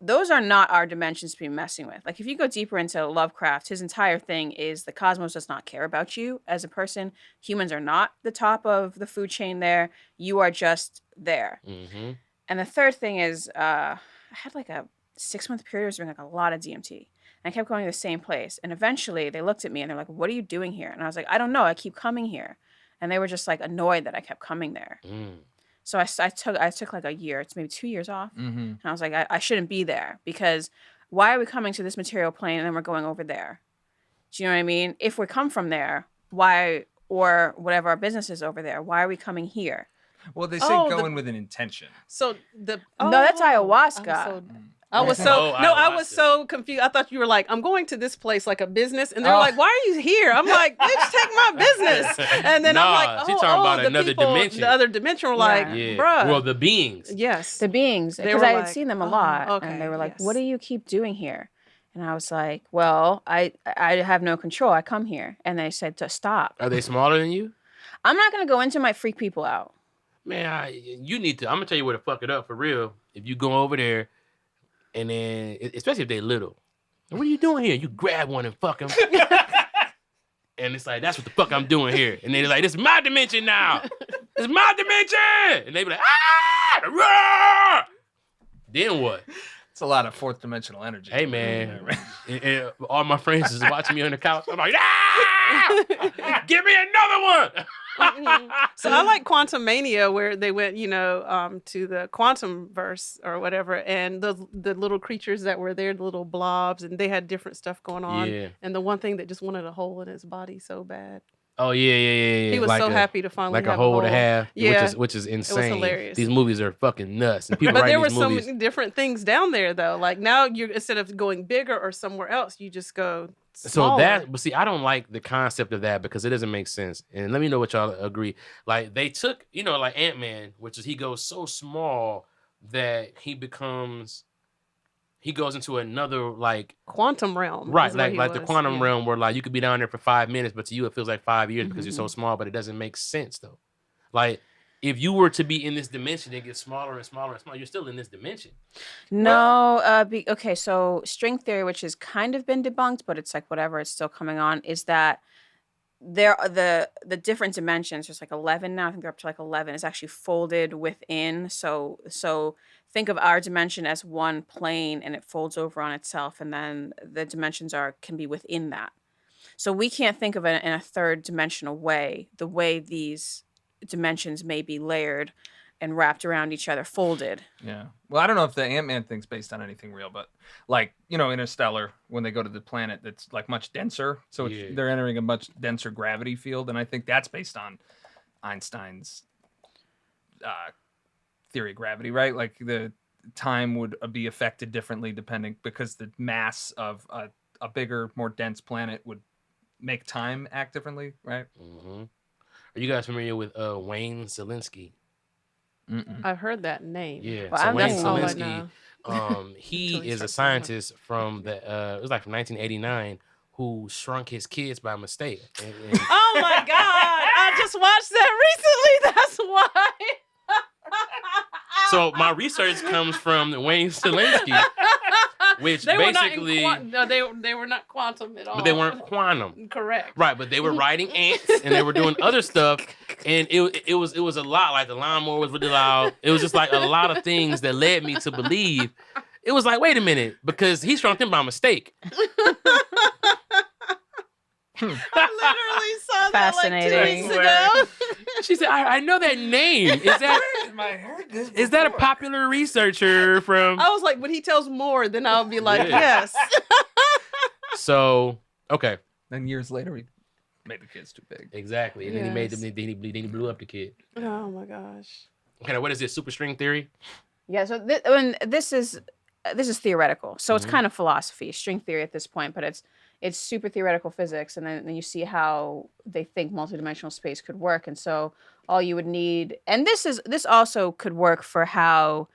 [SPEAKER 4] those are not our dimensions to be messing with. Like if you go deeper into Lovecraft, his entire thing is the cosmos does not care about you as a person. Humans are not the top of the food chain there. You are just there.
[SPEAKER 1] Mm-hmm.
[SPEAKER 4] And the third thing is, I had like a 6-month period. I was doing like a lot of DMT. And I kept going to the same place. And eventually they looked at me and they're like, "What are you doing here?" And I was like, "I don't know. I keep coming here." And they were just like annoyed that I kept coming there.
[SPEAKER 1] Mm.
[SPEAKER 4] So I took like a year. It's maybe 2 years off.
[SPEAKER 2] Mm-hmm.
[SPEAKER 4] And I was like, I shouldn't be there because why are we coming to this material plane and then we're going over there? Do you know what I mean? If we come from there, why, or whatever our business is over there, why are we coming here?
[SPEAKER 2] Well, they say
[SPEAKER 3] Oh,
[SPEAKER 2] go in with an intention.
[SPEAKER 3] So the
[SPEAKER 4] No, that's ayahuasca.
[SPEAKER 3] I was
[SPEAKER 1] Oh,
[SPEAKER 3] I was
[SPEAKER 1] ayahuasca.
[SPEAKER 3] so confused. I thought you were like, I'm going to this place like a business, and they're like, why are you here? I'm like, bitch, take my business. And then I'm
[SPEAKER 1] Nah,
[SPEAKER 3] like,
[SPEAKER 1] she talking about
[SPEAKER 3] the
[SPEAKER 1] another
[SPEAKER 3] people,
[SPEAKER 1] dimension.
[SPEAKER 3] the other dimension were like,
[SPEAKER 1] Yeah.
[SPEAKER 3] bruh,
[SPEAKER 1] Well, the beings.
[SPEAKER 3] yes,
[SPEAKER 4] The beings,
[SPEAKER 3] They
[SPEAKER 4] because
[SPEAKER 3] were
[SPEAKER 4] I had
[SPEAKER 3] like,
[SPEAKER 4] seen them a
[SPEAKER 3] "Oh,
[SPEAKER 4] lot,
[SPEAKER 3] okay,
[SPEAKER 4] and they were like,
[SPEAKER 3] yes.
[SPEAKER 4] "What do you keep doing here?" And I was like, "Well, I have no control. I come here." And they said to stop.
[SPEAKER 1] Are they smaller than you?
[SPEAKER 4] I'm not gonna go into my freak people out.
[SPEAKER 1] Man, you need to. I'm gonna tell you where to fuck it up for real. If you go over there, and then especially if they little, what are you doing here? You grab one and fuck them, and it's like that's what the fuck I'm doing here. And they're like, "This is my dimension now. This is my dimension." And they be like, "Ah!" Rah! Then what?
[SPEAKER 2] It's a lot of fourth dimensional energy.
[SPEAKER 1] Hey man, and all my friends is watching me on the couch. I'm like, "Ah! Give me another one."
[SPEAKER 3] So I like Quantum Mania, where they went, to the quantum verse or whatever, and the little creatures that were there, the little blobs, and they had different stuff going on.
[SPEAKER 1] Yeah.
[SPEAKER 3] And the one thing that just wanted a hole in his body so bad.
[SPEAKER 1] Oh yeah.
[SPEAKER 3] He was
[SPEAKER 1] Like
[SPEAKER 3] so happy to finally
[SPEAKER 1] like
[SPEAKER 3] have
[SPEAKER 1] a hole to
[SPEAKER 3] hole.
[SPEAKER 1] have,
[SPEAKER 3] Yeah.
[SPEAKER 1] which is insane.
[SPEAKER 3] hilarious.
[SPEAKER 1] These movies are fucking nuts, and people
[SPEAKER 3] But
[SPEAKER 1] writing
[SPEAKER 3] there were
[SPEAKER 1] these
[SPEAKER 3] so
[SPEAKER 1] movies.
[SPEAKER 3] many different things down there, though. Like now, you instead of going bigger or somewhere else, you just go smaller.
[SPEAKER 1] but see, I don't like the concept of that because it doesn't make sense. And let me know what y'all agree. Like they took, like Ant-Man, which is he goes so small that he goes into another like
[SPEAKER 3] quantum realm.
[SPEAKER 1] right,
[SPEAKER 3] is where
[SPEAKER 1] like
[SPEAKER 3] he
[SPEAKER 1] like the
[SPEAKER 3] was.
[SPEAKER 1] quantum
[SPEAKER 3] Yeah.
[SPEAKER 1] realm where like you could be down there for 5 minutes, but to you it feels like 5 years because you're so small, but it doesn't make sense though. Like if you were to be in this dimension, it gets smaller and smaller and smaller. You're still in this dimension.
[SPEAKER 4] No, okay, so string theory, which has kind of been debunked, but it's like whatever, it's still coming on, is that there are the different dimensions, there's like 11 now, I think they're up to like 11, is actually folded within. So think of our dimension as one plane and it folds over on itself, and then the dimensions can be within that. So we can't think of it in a third dimensional way, the way these dimensions may be layered and wrapped around each other, folded.
[SPEAKER 2] Yeah. Well, I don't know if the Ant-Man thing's based on anything real, but like, Interstellar, when they go to the planet that's like much denser, so they're entering a much denser gravity field, and I think that's based on Einstein's theory of gravity, right? Like the time would be affected differently because the mass of a bigger, more dense planet would make time act differently, right?
[SPEAKER 1] Mm-hmm. Are you guys familiar with Wayne Szalinski?
[SPEAKER 3] I've heard that name.
[SPEAKER 1] Yeah,
[SPEAKER 4] Well,
[SPEAKER 1] so Wayne
[SPEAKER 3] That's all I
[SPEAKER 1] Szalinski,
[SPEAKER 3] know.
[SPEAKER 1] he
[SPEAKER 3] Until he
[SPEAKER 1] is a
[SPEAKER 3] starts talking about
[SPEAKER 1] scientist from it was like from 1989 who shrunk his kids by mistake.
[SPEAKER 3] Oh my God! I just watched that recently. That's why.
[SPEAKER 1] So my research comes from Wayne Szalinski, which
[SPEAKER 3] they
[SPEAKER 1] basically
[SPEAKER 3] were not they were not quantum at all.
[SPEAKER 1] but they weren't quantum.
[SPEAKER 3] Correct.
[SPEAKER 1] Right, but they were riding ants and they were doing other stuff, and it was a lot. Like the lawnmower was really loud. It was just like a lot of things that led me to believe. It was like, wait a minute, because he shrunk them by mistake.
[SPEAKER 3] I literally saw
[SPEAKER 4] Fascinating.
[SPEAKER 3] that like 2 weeks ago.
[SPEAKER 1] She said, I know that name. Is that a popular researcher from?
[SPEAKER 3] I was like, when he tells more, then I'll be like,
[SPEAKER 1] Yeah.
[SPEAKER 3] yes.
[SPEAKER 1] So okay,
[SPEAKER 2] Then years later, he made the kids too big.
[SPEAKER 1] exactly, and then he made them.
[SPEAKER 3] Yes.
[SPEAKER 1] Then he blew up the kid.
[SPEAKER 3] Oh my gosh.
[SPEAKER 1] Okay, now what is this superstring theory?
[SPEAKER 4] Yeah, so this is theoretical. So it's kind of philosophy, string theory at this point, but it's super theoretical physics, and then you see how they think multidimensional space could work. And so all you would need, and this also could work for how,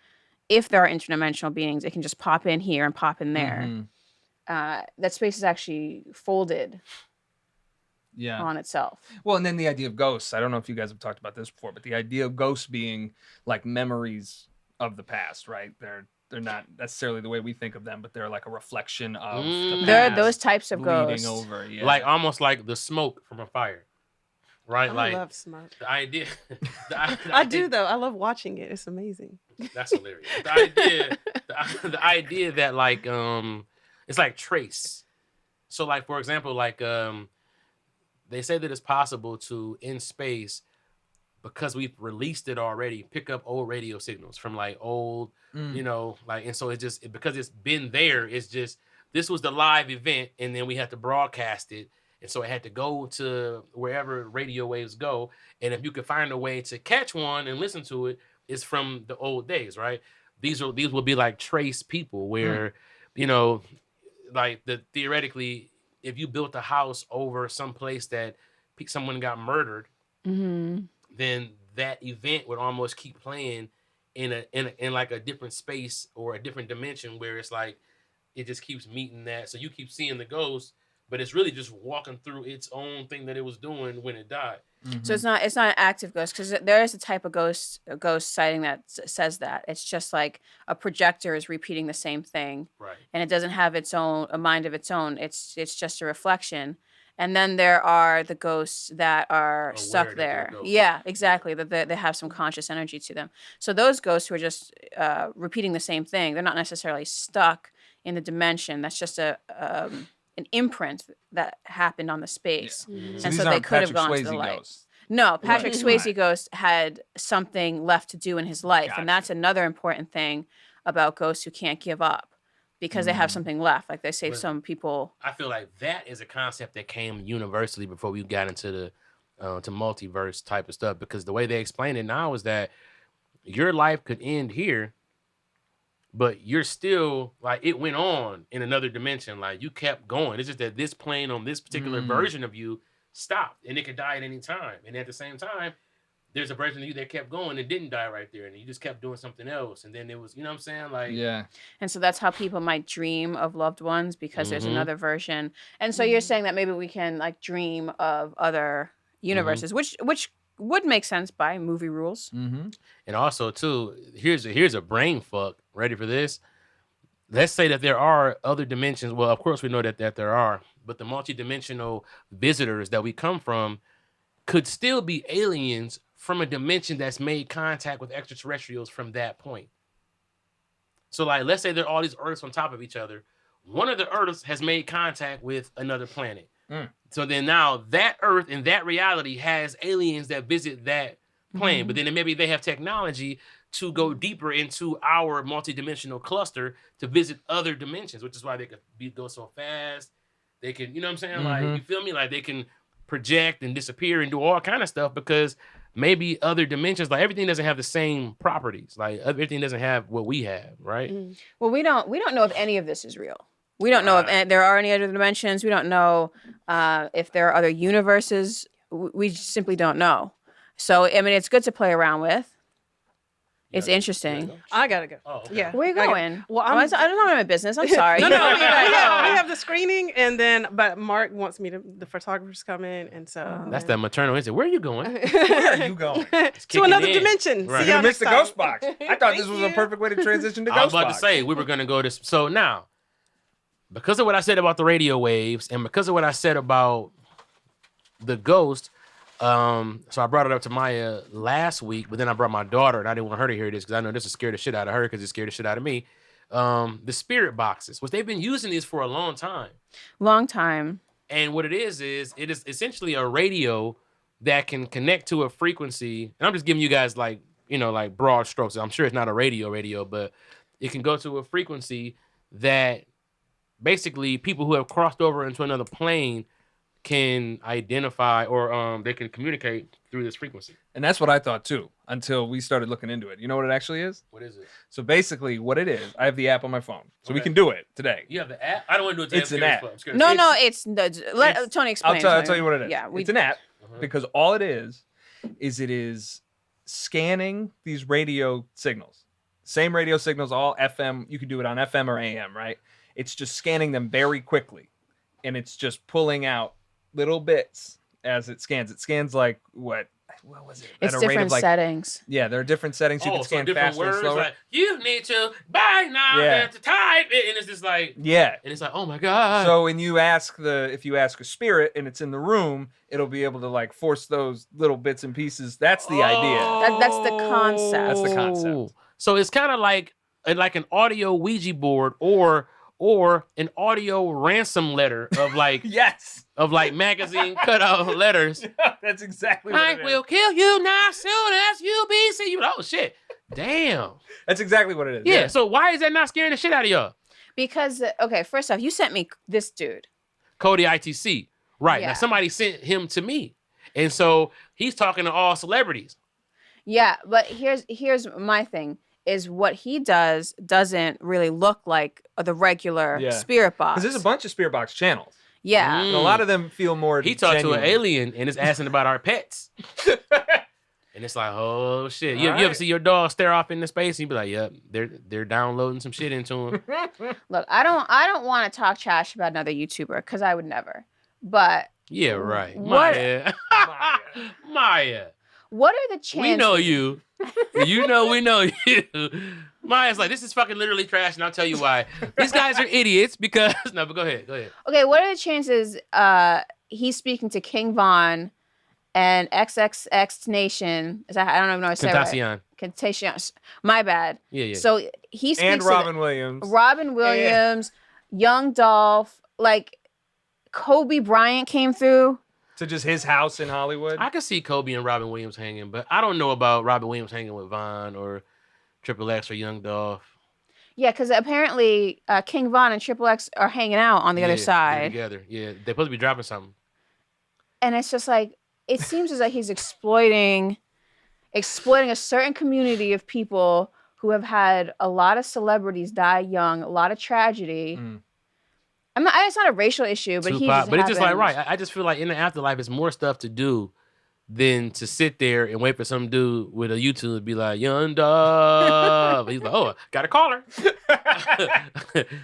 [SPEAKER 4] if there are interdimensional beings, it can just pop in here and pop in there. That space is actually folded on itself.
[SPEAKER 2] Well, and then the idea of ghosts. I don't know if you guys have talked about this before, but the idea of ghosts being like memories of the past, right? They're not necessarily the way we think of them, but they're like a reflection of the past.
[SPEAKER 4] There are those types of
[SPEAKER 2] bleeding
[SPEAKER 4] ghosts.
[SPEAKER 2] over, yeah.
[SPEAKER 1] Like almost like the smoke from a fire, right?
[SPEAKER 3] I
[SPEAKER 1] like
[SPEAKER 3] love smoke.
[SPEAKER 1] the idea.
[SPEAKER 3] I do though. I love watching it. It's amazing.
[SPEAKER 1] That's hilarious. The idea that like it's like trace. So like for example, like they say that it's possible to in space, because we've released it already, pick up old radio signals from like old, like, and so it's just because it's been there, it's just this was the live event, and then we had to broadcast it, and so it had to go to wherever radio waves go, and if you could find a way to catch one and listen to it, it's from the old days, right? These will be like trace people where, like theoretically, if you built a house over some place that someone got murdered, then that event would almost keep playing in like a different space or a different dimension where it's like it just keeps meeting that. So you keep seeing the ghost, but it's really just walking through its own thing that it was doing when it died.
[SPEAKER 4] So it's not an active ghost, because there is a type of ghost sighting that says that it's just like a projector is repeating the same thing,
[SPEAKER 1] Right.
[SPEAKER 4] and it doesn't have a mind of its own. It's just a reflection. And then there are the ghosts that are
[SPEAKER 1] Aware
[SPEAKER 4] stuck
[SPEAKER 1] that they're
[SPEAKER 4] there.
[SPEAKER 1] ghosts.
[SPEAKER 4] Yeah, exactly. That they have some conscious energy to them. So those ghosts who are just repeating the same thing, they're not necessarily stuck in the dimension. That's just an imprint that happened on the space.
[SPEAKER 2] So
[SPEAKER 4] And
[SPEAKER 2] these
[SPEAKER 4] so they
[SPEAKER 2] aren't
[SPEAKER 4] could have
[SPEAKER 2] Patrick
[SPEAKER 4] gone
[SPEAKER 2] Swayze
[SPEAKER 4] to the light.
[SPEAKER 2] ghosts.
[SPEAKER 4] No, Patrick
[SPEAKER 2] Right.
[SPEAKER 4] Swayze
[SPEAKER 2] Right.
[SPEAKER 4] ghost had something left to do in his life.
[SPEAKER 2] Gotcha.
[SPEAKER 4] And that's another important thing about ghosts who can't give up, because they have something left. Like they say,
[SPEAKER 1] But-
[SPEAKER 4] some people.
[SPEAKER 1] I feel like that is a concept that came universally before we got into the to multiverse type of stuff, because the way they explain it now is that your life could end here, but you're still like it went on in another dimension. Like you kept going. It's just that this plane on this particular version of you stopped, and it could die at any time. And at the same time, there's a version of you that kept going and didn't die right there, and you just kept doing something else. And then it was, you know what I'm saying? Like,
[SPEAKER 2] Yeah.
[SPEAKER 4] And so that's how people might dream of loved ones because there's another version. And so you're saying that maybe we can like dream of other universes, which would make sense by movie rules.
[SPEAKER 2] Mm-hmm.
[SPEAKER 1] And also too, here's a brain fuck. Ready for this? Let's say that there are other dimensions. Well, of course we know that there are, but the multidimensional visitors that we come from could still be aliens from a dimension that's made contact with extraterrestrials from that point. So, like, let's say there are all these Earths on top of each other. One of the Earths has made contact with another planet. So then now that Earth in that reality has aliens that visit that plane, but then maybe they have technology to go deeper into our multidimensional cluster to visit other dimensions, which is why they could go so fast. They can, you know what I'm saying? Like, you feel me? Like, they can project and disappear and do all kind of stuff because maybe other dimensions, like everything doesn't have the same properties. Like everything doesn't have what we have, right?
[SPEAKER 4] Well, we don't know if any of this is real. We don't know if there are any other dimensions. We don't know if there are other universes. We simply don't know. So, I mean, it's good to play around with. It's interesting.
[SPEAKER 3] I gotta go.
[SPEAKER 1] Oh, okay.
[SPEAKER 3] Yeah.
[SPEAKER 4] Where are you going?
[SPEAKER 3] Well,
[SPEAKER 4] I don't know my business. I'm sorry.
[SPEAKER 3] No,
[SPEAKER 4] You
[SPEAKER 3] no,
[SPEAKER 4] know,
[SPEAKER 3] we have the screening, and then but Mark wants me to. The photographers come in, and so
[SPEAKER 1] That's that maternal instinct. Where are you going?
[SPEAKER 2] Where are you going?
[SPEAKER 3] to another
[SPEAKER 1] in.
[SPEAKER 3] dimension.
[SPEAKER 1] Right.
[SPEAKER 3] See
[SPEAKER 2] You
[SPEAKER 3] y'all
[SPEAKER 2] missed
[SPEAKER 3] next
[SPEAKER 2] the
[SPEAKER 3] time.
[SPEAKER 2] ghost box. I thought this was a
[SPEAKER 3] Thank you.
[SPEAKER 2] perfect way to transition to
[SPEAKER 1] I was
[SPEAKER 2] ghost
[SPEAKER 1] about
[SPEAKER 2] box.
[SPEAKER 1] to say we were gonna go to. So now, because of what I said about the radio waves, and because of what I said about the ghost, so I brought it up to Maya last week, but then I brought my daughter, and I didn't want her to hear this because I know this will scare the shit out of her because it scared the shit out of me. The spirit boxes, which they've been using these for a long time.
[SPEAKER 4] long time.
[SPEAKER 1] And what it is essentially a radio that can connect to a frequency. And I'm just giving you guys like broad strokes. I'm sure it's not a radio, but it can go to a frequency that basically people who have crossed over into another plane can identify or they can communicate through this frequency.
[SPEAKER 2] And that's what I thought too, until we started looking into it. You know what it actually is?
[SPEAKER 1] What is it?
[SPEAKER 2] So basically, what it is, I have the app on my phone, so we
[SPEAKER 1] Okay.
[SPEAKER 2] can do it today.
[SPEAKER 1] You have the app? I don't want to do it today.
[SPEAKER 2] It's an app.
[SPEAKER 4] Let Tony explain.
[SPEAKER 2] I'll tell you what it is.
[SPEAKER 4] Yeah,
[SPEAKER 2] It's an app because all it is it is scanning these radio signals. Same radio signals, all FM. You can do it on FM or AM, right? It's just scanning them very quickly, and it's just pulling out little bits as it scans. It scans like what was it?
[SPEAKER 4] It's
[SPEAKER 2] At a rate
[SPEAKER 4] different
[SPEAKER 2] of like,
[SPEAKER 4] settings.
[SPEAKER 2] yeah, there are different settings. You can
[SPEAKER 1] so
[SPEAKER 2] scan
[SPEAKER 1] different
[SPEAKER 2] faster or
[SPEAKER 1] words
[SPEAKER 2] slower.
[SPEAKER 1] like you need to buy now
[SPEAKER 2] Yeah.
[SPEAKER 1] to type it, and it's just like
[SPEAKER 2] Yeah.
[SPEAKER 1] and it's like oh my god.
[SPEAKER 2] So when you ask if you ask a spirit and it's in the room, it'll be able to like force those little bits and pieces. That's the idea.
[SPEAKER 4] That's the concept.
[SPEAKER 2] That's the concept.
[SPEAKER 1] So it's kind of like an audio Ouija board or an audio ransom letter of like
[SPEAKER 2] Yes.
[SPEAKER 1] of like magazine cutout letters.
[SPEAKER 2] That's exactly what
[SPEAKER 1] I
[SPEAKER 2] it is.
[SPEAKER 1] will kill you now soon as you be see you. Oh shit. Damn.
[SPEAKER 2] That's exactly what it is.
[SPEAKER 1] Yeah. So why is that not scaring the shit out of y'all?
[SPEAKER 4] Because okay, first off, you sent me this dude.
[SPEAKER 1] Cody ITC. Right.
[SPEAKER 4] Yeah.
[SPEAKER 1] Now somebody sent him to me. And so he's talking to all celebrities.
[SPEAKER 4] Yeah, but here's my thing. Is what he does doesn't really look like the regular
[SPEAKER 2] Yeah.
[SPEAKER 4] spirit box.
[SPEAKER 2] Because there's a bunch of spirit box channels.
[SPEAKER 4] Yeah.
[SPEAKER 2] And a lot of them feel more
[SPEAKER 1] He talked to an
[SPEAKER 2] genuine.
[SPEAKER 1] alien and is asking about our pets. And it's like, oh shit. You ever
[SPEAKER 2] Right.
[SPEAKER 1] see your dog stare off into space? And you be like, yep, they're downloading some shit into him.
[SPEAKER 4] Look, I don't want to talk trash about another YouTuber because I would never. But
[SPEAKER 1] Yeah, right.
[SPEAKER 4] What-
[SPEAKER 1] Maya.
[SPEAKER 2] Maya.
[SPEAKER 1] Maya.
[SPEAKER 4] what are the chances?
[SPEAKER 1] We know you. You know we know you. Maya's like, this is fucking literally trash, and I'll tell you why. These guys are idiots because no, but go ahead.
[SPEAKER 4] Okay, what are the chances he's speaking to King Von and XXX Nation? Is that, I don't even know how to say it right.
[SPEAKER 1] Tentacion.
[SPEAKER 4] Contagion. My bad.
[SPEAKER 1] Yeah.
[SPEAKER 4] So he speaks
[SPEAKER 2] And
[SPEAKER 4] to
[SPEAKER 2] Robin Williams.
[SPEAKER 4] Robin Williams, Young Dolph, like Kobe Bryant came through.
[SPEAKER 2] To just his house in Hollywood.
[SPEAKER 1] I could see Kobe and Robin Williams hanging, but I don't know about Robin Williams hanging with Von or Triple X or Young Dolph.
[SPEAKER 4] Yeah, because apparently King Von and Triple X are hanging out on the other
[SPEAKER 1] They're
[SPEAKER 4] side.
[SPEAKER 1] together. Yeah, they're supposed to be dropping something.
[SPEAKER 4] And it's just like, it seems as like he's exploiting a certain community of people who have had a lot of celebrities die young, a lot of tragedy. It's not a racial issue, but
[SPEAKER 1] Tupac, but it's just like, right. I just feel like in the afterlife, it's more stuff to do than to sit there and wait for some dude with a YouTube to be like, Young Dove. He's like, oh, got a caller.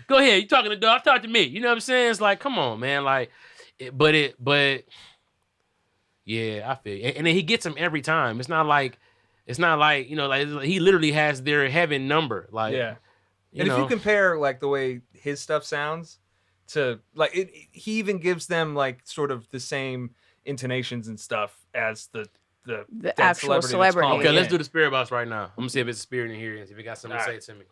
[SPEAKER 1] Go ahead, you talking to Dove, talk to me. You know what I'm saying? It's like, come on, man. Like, but yeah, I feel you. And then he gets them every time. It's not like, you know, like he literally has their heaven number. Like,
[SPEAKER 2] yeah. And if you compare like the way his stuff sounds to like he even gives them like sort of the same intonations and stuff as the
[SPEAKER 4] actual celebrity.
[SPEAKER 1] Okay, let's do the spirit box right now. I'm gonna see if it's a spirit in here and see if it got something to say to me.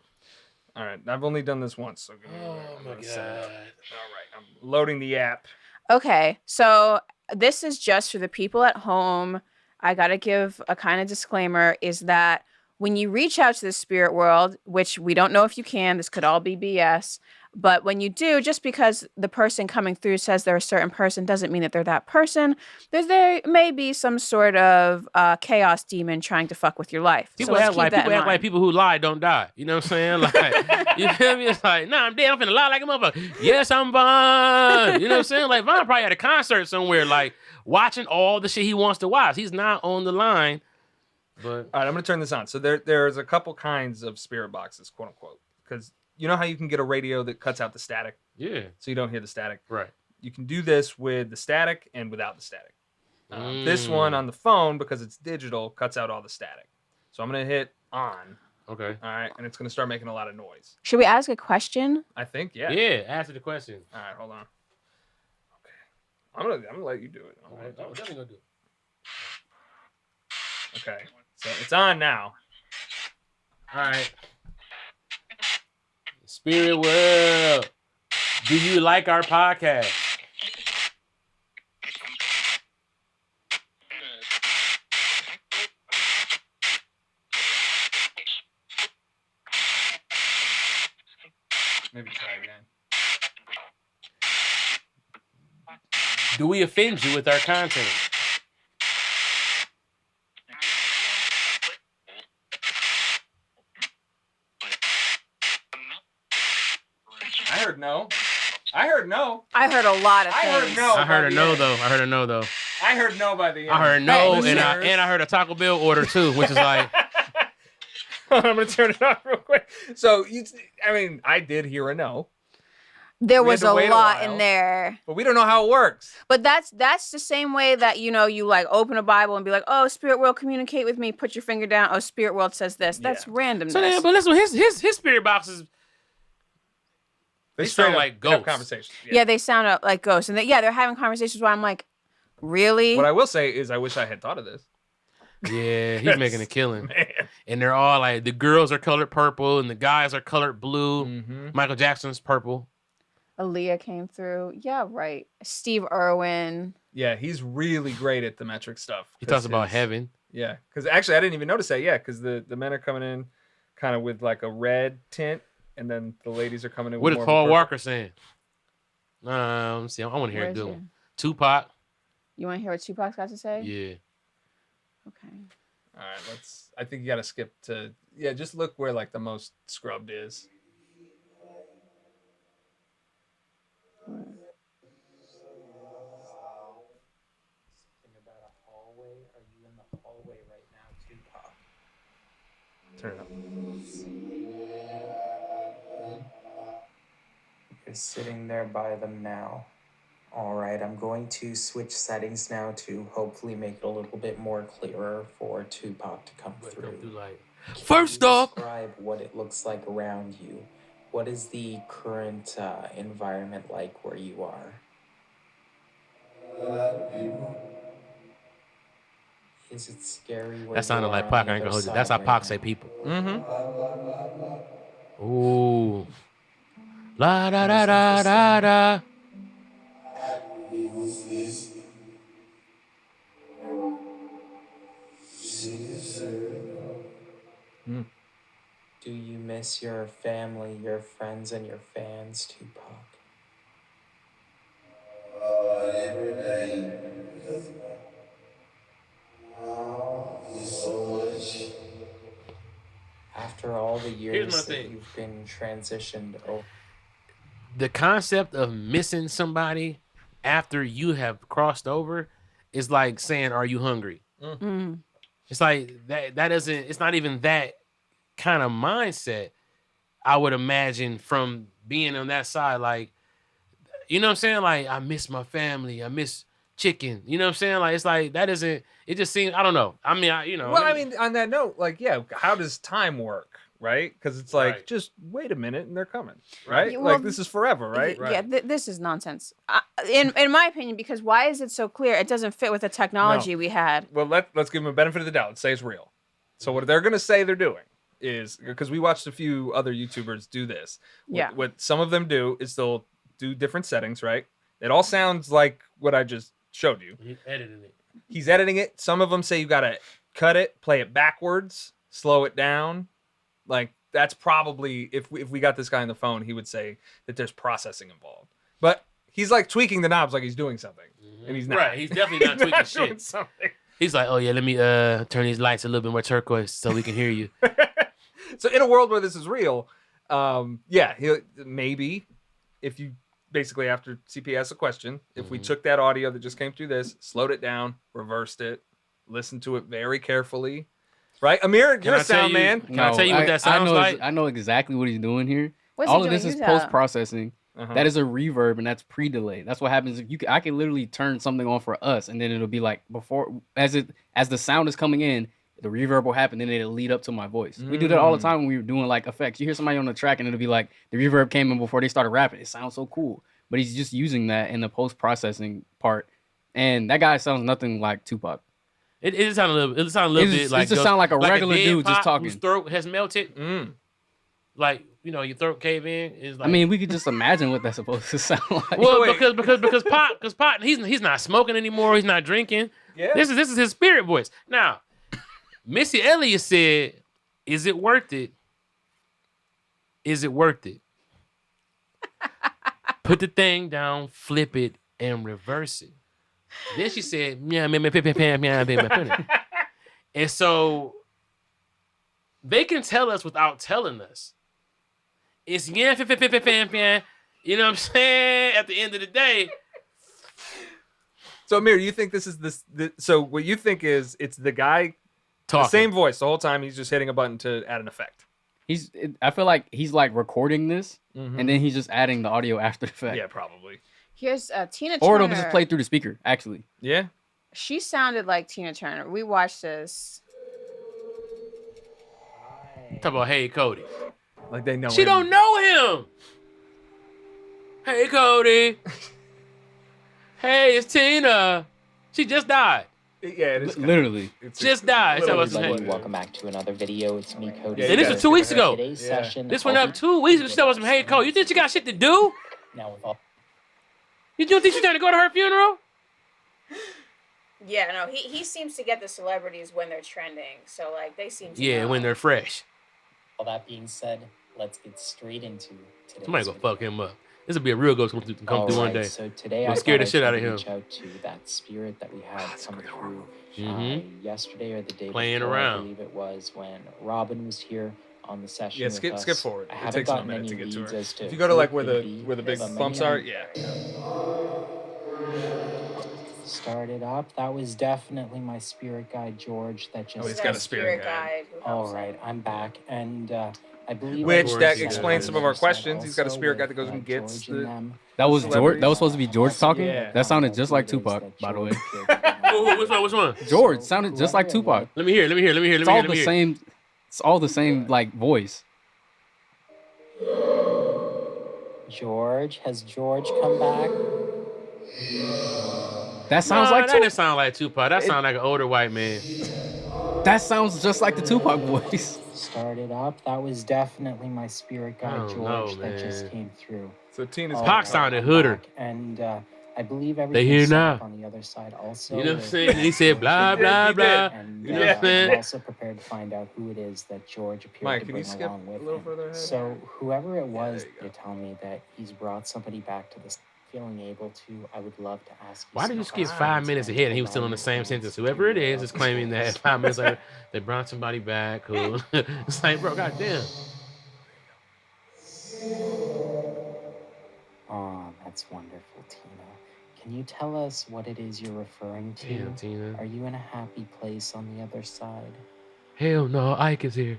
[SPEAKER 2] All right, I've only done this once, so
[SPEAKER 1] oh my god!
[SPEAKER 2] All right, I'm loading the app.
[SPEAKER 4] Okay, so this is just for the people at home. I gotta give a kind of disclaimer: is that when you reach out to the spirit world, which we don't know if you can, this could all be BS. But when you do, just because the person coming through says they're a certain person doesn't mean that they're that person. There may be some sort of chaos demon trying to fuck with your life.
[SPEAKER 1] People act like people who lie don't die. You know what I'm saying? Like, you feel me? It's like, nah, I'm dead. I'm finna lie like a motherfucker. Yes, I'm Von. You know what I'm saying? Like, Von probably at a concert somewhere, like, watching all the shit he wants to watch. He's not on the line. But
[SPEAKER 2] all right, I'm gonna turn this on. So there's a couple kinds of spirit boxes, quote unquote, because you know how you can get a radio that cuts out the static?
[SPEAKER 1] Yeah.
[SPEAKER 2] So you don't hear the static.
[SPEAKER 1] Right.
[SPEAKER 2] You can do this with the static and without the static. This one on the phone, because it's digital, cuts out all the static. So I'm going to hit on.
[SPEAKER 1] Okay.
[SPEAKER 2] All right. And it's going to start making a lot of noise.
[SPEAKER 4] Should we ask a question?
[SPEAKER 2] I think, yeah.
[SPEAKER 1] Yeah, answer the question.
[SPEAKER 2] All right, hold on. Okay. I'm gonna let you do it.
[SPEAKER 1] I'm definitely going to do it.
[SPEAKER 2] Okay. So it's on now.
[SPEAKER 1] All right. Spirit world, do you like our podcast?
[SPEAKER 2] Maybe try again.
[SPEAKER 1] Do we offend you with our content?
[SPEAKER 2] I heard no. I heard no.
[SPEAKER 4] I heard a lot of things.
[SPEAKER 2] I heard no.
[SPEAKER 1] I heard a no though.
[SPEAKER 2] I heard no by the end.
[SPEAKER 1] I heard no, and I heard a Taco Bell order too, which is like.
[SPEAKER 2] I'm gonna turn it off real quick. So I did hear a no.
[SPEAKER 4] There was a lot in there,
[SPEAKER 2] but we don't know how it works.
[SPEAKER 4] But that's the same way that you like open a Bible and be like, oh, spirit world, communicate with me. Put your finger down. Oh, spirit world says this. That's randomness.
[SPEAKER 1] So but listen, his spirit boxes. They sound like ghosts.
[SPEAKER 2] Conversations.
[SPEAKER 4] Yeah, they sound like ghosts, and they're having conversations where I'm like, really?
[SPEAKER 2] What I will say is, I wish I had thought of this.
[SPEAKER 1] Yeah, he's making a killing.
[SPEAKER 2] Man.
[SPEAKER 1] And they're all like, the girls are colored purple and the guys are colored blue.
[SPEAKER 2] Mm-hmm.
[SPEAKER 1] Michael Jackson's purple.
[SPEAKER 4] Aaliyah came through. Yeah, right. Steve Irwin.
[SPEAKER 2] Yeah, he's really great at the metric stuff.
[SPEAKER 1] He talks about heaven.
[SPEAKER 2] Yeah, because actually I didn't even notice that. Yeah, because the men are coming in kind of with like a red tint, and then the ladies are coming in.
[SPEAKER 1] What
[SPEAKER 2] with
[SPEAKER 1] is
[SPEAKER 2] more
[SPEAKER 1] Paul
[SPEAKER 2] of a
[SPEAKER 1] Walker saying? See, I want to hear a good one. Tupac.
[SPEAKER 4] You want to hear what Tupac's got to say?
[SPEAKER 1] Yeah.
[SPEAKER 4] Okay.
[SPEAKER 2] All right, I think you got to skip to. Yeah, just look where like the most scrubbed is.
[SPEAKER 5] Are you in the hallway right now, Tupac?
[SPEAKER 2] Turn it up.
[SPEAKER 5] You're sitting there by them now. All right, I'm going to switch settings now to hopefully make it a little bit more clearer for Tupac to come through.
[SPEAKER 1] First off,
[SPEAKER 5] describe what it looks like around you. What is the current environment like where you are? Is it scary?
[SPEAKER 1] That sounded like Pac. I ain't gonna hold you. That's how Pac say people.
[SPEAKER 2] Mm-hmm.
[SPEAKER 1] Ooh. La da da da da da.
[SPEAKER 5] Do you miss your family, your friends, and your fans, Tupac? Every day. So much. After all the years that
[SPEAKER 1] thing.
[SPEAKER 5] you've been transitioned over.
[SPEAKER 1] The concept of missing somebody after you have crossed over is like saying, "Are you hungry?"
[SPEAKER 4] Mm.
[SPEAKER 1] It's like that. That doesn't. It's not even that kind of mindset. I would imagine from being on that side, like, you know what I'm saying? Like, I miss my family. I miss chicken. You know what I'm saying? Like, it's like that isn't. It just seems. I don't know. I mean,
[SPEAKER 2] Well, I mean, on that note, like, yeah, how does time work, right? Because it's like,
[SPEAKER 1] Right.
[SPEAKER 2] just wait a minute and they're coming, right?
[SPEAKER 4] Yeah,
[SPEAKER 2] Like,
[SPEAKER 4] well,
[SPEAKER 2] this is forever, right?
[SPEAKER 4] Yeah, this is nonsense. In my opinion, because why is it so clear? It doesn't fit with the technology we had.
[SPEAKER 2] Well, let's give them a benefit of the doubt. Let's say it's real. So what they're gonna say they're doing is, because we watched a few other YouTubers do this.
[SPEAKER 4] Yeah.
[SPEAKER 2] What some of them do is they'll do different settings, right? It all sounds like what I just showed you.
[SPEAKER 1] He's editing it.
[SPEAKER 2] He's editing it. Some of them say you gotta cut it, play it backwards, slow it down. Like, that's probably, if we got this guy on the phone, he would say that there's processing involved. But he's like tweaking the knobs like he's doing something, and he's not.
[SPEAKER 1] Right. He's definitely not tweaking
[SPEAKER 2] doing
[SPEAKER 1] shit.
[SPEAKER 2] something.
[SPEAKER 1] He's like, "Oh yeah, let me turn these lights a little bit more turquoise so we can hear you."
[SPEAKER 2] So in a world where this is real, yeah, maybe if you basically, after CP asks a question, if we took that audio that just came through this, slowed it down, reversed it, listened to it very carefully, right? Amir, you're a sound man.
[SPEAKER 1] Can I tell you what that sounds like?
[SPEAKER 6] I know exactly what he's doing here.
[SPEAKER 4] What's
[SPEAKER 6] All
[SPEAKER 4] he
[SPEAKER 6] of this
[SPEAKER 4] doing?
[SPEAKER 6] is
[SPEAKER 4] Use that.
[SPEAKER 6] post processing.
[SPEAKER 2] Uh-huh.
[SPEAKER 6] That is a reverb, and that's pre-delay. That's what happens if I can literally turn something on for us, and then it'll be like before, as the sound is coming in, the reverb will happen, then it'll lead up to my voice. We do that all the time when we were doing like effects. You hear somebody on the track, and it'll be like the reverb came in before they started rapping. It sounds so cool, but he's just using that in the post processing part, and that guy sounds nothing like Tupac.
[SPEAKER 1] It sounds a little. It sounds a little bit like
[SPEAKER 6] it just sound like a regular
[SPEAKER 1] dead
[SPEAKER 6] dude just
[SPEAKER 1] Pop
[SPEAKER 6] talking.
[SPEAKER 1] whose throat has melted. Like, your throat cave in. Is like,
[SPEAKER 6] I mean, we could just imagine what that's supposed to sound like.
[SPEAKER 1] well, because Pop, he's not smoking anymore. He's not drinking.
[SPEAKER 2] Yeah.
[SPEAKER 1] This is his spirit voice. Now, Missy Elliott said, "Is it worth it? Is it worth it? Put the thing down, flip it, and reverse it." Then she said, "Yeah, and so they can tell us without telling us. It's yeah, you know what I'm saying? At the end of the day."
[SPEAKER 2] So Amir, you think this is so what you think is it's the guy
[SPEAKER 1] Talking.
[SPEAKER 2] the same voice the whole time, he's just hitting a button to add an effect.
[SPEAKER 6] I feel like he's like recording this, and then he's just adding the audio after the fact.
[SPEAKER 2] Yeah, probably.
[SPEAKER 4] Here's Tina Turner.
[SPEAKER 6] Or it'll just play through the speaker, actually.
[SPEAKER 2] Yeah.
[SPEAKER 4] She sounded like Tina Turner. We watched this.
[SPEAKER 1] Talk about Hey Cody.
[SPEAKER 2] Like they know
[SPEAKER 1] She
[SPEAKER 2] him.
[SPEAKER 1] don't know him. Hey Cody. Hey, it's Tina. She just died.
[SPEAKER 2] Yeah, it is
[SPEAKER 6] Literally.
[SPEAKER 1] Just died.
[SPEAKER 2] literally
[SPEAKER 1] So
[SPEAKER 5] Everybody,
[SPEAKER 1] hey.
[SPEAKER 5] welcome back to another video. It's me, Cody.
[SPEAKER 2] Yeah,
[SPEAKER 1] And this was 2 weeks ago.
[SPEAKER 5] Today's
[SPEAKER 2] Yeah.
[SPEAKER 5] session.
[SPEAKER 1] This went up 2 weeks. She was some Hey Cody. You think she got shit to do?
[SPEAKER 5] Now with all
[SPEAKER 1] You don't think she's trying to go to her funeral?
[SPEAKER 4] Yeah, no, he seems to get the celebrities when they're trending. So like they seem to
[SPEAKER 1] Yeah,
[SPEAKER 4] know.
[SPEAKER 1] when they're fresh.
[SPEAKER 5] all that being said, let's get straight into today's
[SPEAKER 1] Somebody go
[SPEAKER 5] video.
[SPEAKER 1] fuck him up. This will be a real ghost come through one
[SPEAKER 5] Alright,
[SPEAKER 1] day.
[SPEAKER 5] So today
[SPEAKER 1] We'll
[SPEAKER 5] I
[SPEAKER 1] scare the
[SPEAKER 5] thought
[SPEAKER 1] shit
[SPEAKER 5] I'd
[SPEAKER 1] out of
[SPEAKER 5] try to
[SPEAKER 1] him.
[SPEAKER 5] reach out to that spirit that we had come through
[SPEAKER 1] Mhm.
[SPEAKER 5] yesterday or the day
[SPEAKER 1] Playing
[SPEAKER 5] before.
[SPEAKER 1] around.
[SPEAKER 5] I believe it was when Robin was here on the session.
[SPEAKER 2] Yeah,
[SPEAKER 5] with
[SPEAKER 2] skip
[SPEAKER 5] us.
[SPEAKER 2] forward.
[SPEAKER 5] I
[SPEAKER 2] It
[SPEAKER 5] haven't
[SPEAKER 2] takes them a
[SPEAKER 5] gotten
[SPEAKER 2] minute to
[SPEAKER 5] any
[SPEAKER 2] get to
[SPEAKER 5] leads
[SPEAKER 2] her.
[SPEAKER 5] as to
[SPEAKER 2] If you go to
[SPEAKER 5] who
[SPEAKER 2] like
[SPEAKER 5] it
[SPEAKER 2] where
[SPEAKER 5] could
[SPEAKER 2] the
[SPEAKER 5] be,
[SPEAKER 2] where the big
[SPEAKER 5] but
[SPEAKER 2] bumps
[SPEAKER 5] maybe
[SPEAKER 2] are,
[SPEAKER 5] I'm-
[SPEAKER 2] yeah.
[SPEAKER 5] Started up. That was definitely my spirit guide, George. That just.
[SPEAKER 2] Oh, he's got a spirit guide.
[SPEAKER 4] who helps
[SPEAKER 5] All
[SPEAKER 4] him.
[SPEAKER 5] right, I'm back, and I believe.
[SPEAKER 2] Which
[SPEAKER 1] George
[SPEAKER 2] that
[SPEAKER 1] is
[SPEAKER 2] explains some of our questions. He's got a spirit guide that goes
[SPEAKER 5] with,
[SPEAKER 2] and gets
[SPEAKER 5] George and
[SPEAKER 2] the.
[SPEAKER 5] them.
[SPEAKER 6] That was
[SPEAKER 2] Celebrities.
[SPEAKER 6] George. That was supposed to be George talking.
[SPEAKER 2] Yeah.
[SPEAKER 6] That sounded just like Tupac, by the way.
[SPEAKER 1] Which one?
[SPEAKER 6] George sounded just like Tupac.
[SPEAKER 1] Let me hear.
[SPEAKER 6] It's all the same. It's all the same like voice.
[SPEAKER 5] George, has George come back?
[SPEAKER 6] That sounds like
[SPEAKER 1] that
[SPEAKER 6] Tupac.
[SPEAKER 1] didn't sound like Tupac. That sound like an older white man.
[SPEAKER 6] That sounds just like the Tupac voice.
[SPEAKER 5] Started up. That was definitely my spirit
[SPEAKER 1] I
[SPEAKER 5] guide,
[SPEAKER 1] don't
[SPEAKER 5] George,
[SPEAKER 1] know,
[SPEAKER 5] that just
[SPEAKER 1] man.
[SPEAKER 5] came through.
[SPEAKER 2] So Tina's
[SPEAKER 5] All
[SPEAKER 1] Pac
[SPEAKER 5] right,
[SPEAKER 1] sounded
[SPEAKER 5] I'm
[SPEAKER 1] hooder.
[SPEAKER 5] back, and I believe
[SPEAKER 1] They
[SPEAKER 5] everything's
[SPEAKER 1] here
[SPEAKER 5] set
[SPEAKER 1] now.
[SPEAKER 5] up on the other side also.
[SPEAKER 1] You know what I'm
[SPEAKER 5] with
[SPEAKER 1] saying? And he said blah,
[SPEAKER 2] He did,
[SPEAKER 1] blah,
[SPEAKER 2] he
[SPEAKER 1] blah.
[SPEAKER 2] did.
[SPEAKER 5] And
[SPEAKER 1] You know what I'm
[SPEAKER 5] I'm
[SPEAKER 1] saying?
[SPEAKER 5] also prepared to find out who it is that George appeared
[SPEAKER 2] Mike,
[SPEAKER 5] to
[SPEAKER 2] can you
[SPEAKER 5] bring
[SPEAKER 2] skip
[SPEAKER 5] along
[SPEAKER 2] a
[SPEAKER 5] with
[SPEAKER 2] little
[SPEAKER 5] him.
[SPEAKER 2] further ahead?
[SPEAKER 5] So whoever it was,
[SPEAKER 2] there you go.
[SPEAKER 5] they tell me that he's brought somebody back to this. Feeling able to, I would love to ask you.
[SPEAKER 1] Why did you
[SPEAKER 5] some
[SPEAKER 1] skip 5 minutes ahead and he was still in the same sentence? Whoever it is claiming that 5 minutes later they brought somebody back. Who? It's like, bro, goddamn.
[SPEAKER 5] Oh, that's wonderful, Tina. Can you tell us what it is you're referring to?
[SPEAKER 1] Damn, Tina.
[SPEAKER 5] Are you in a happy place on the other side?
[SPEAKER 1] Hell no, Ike is here.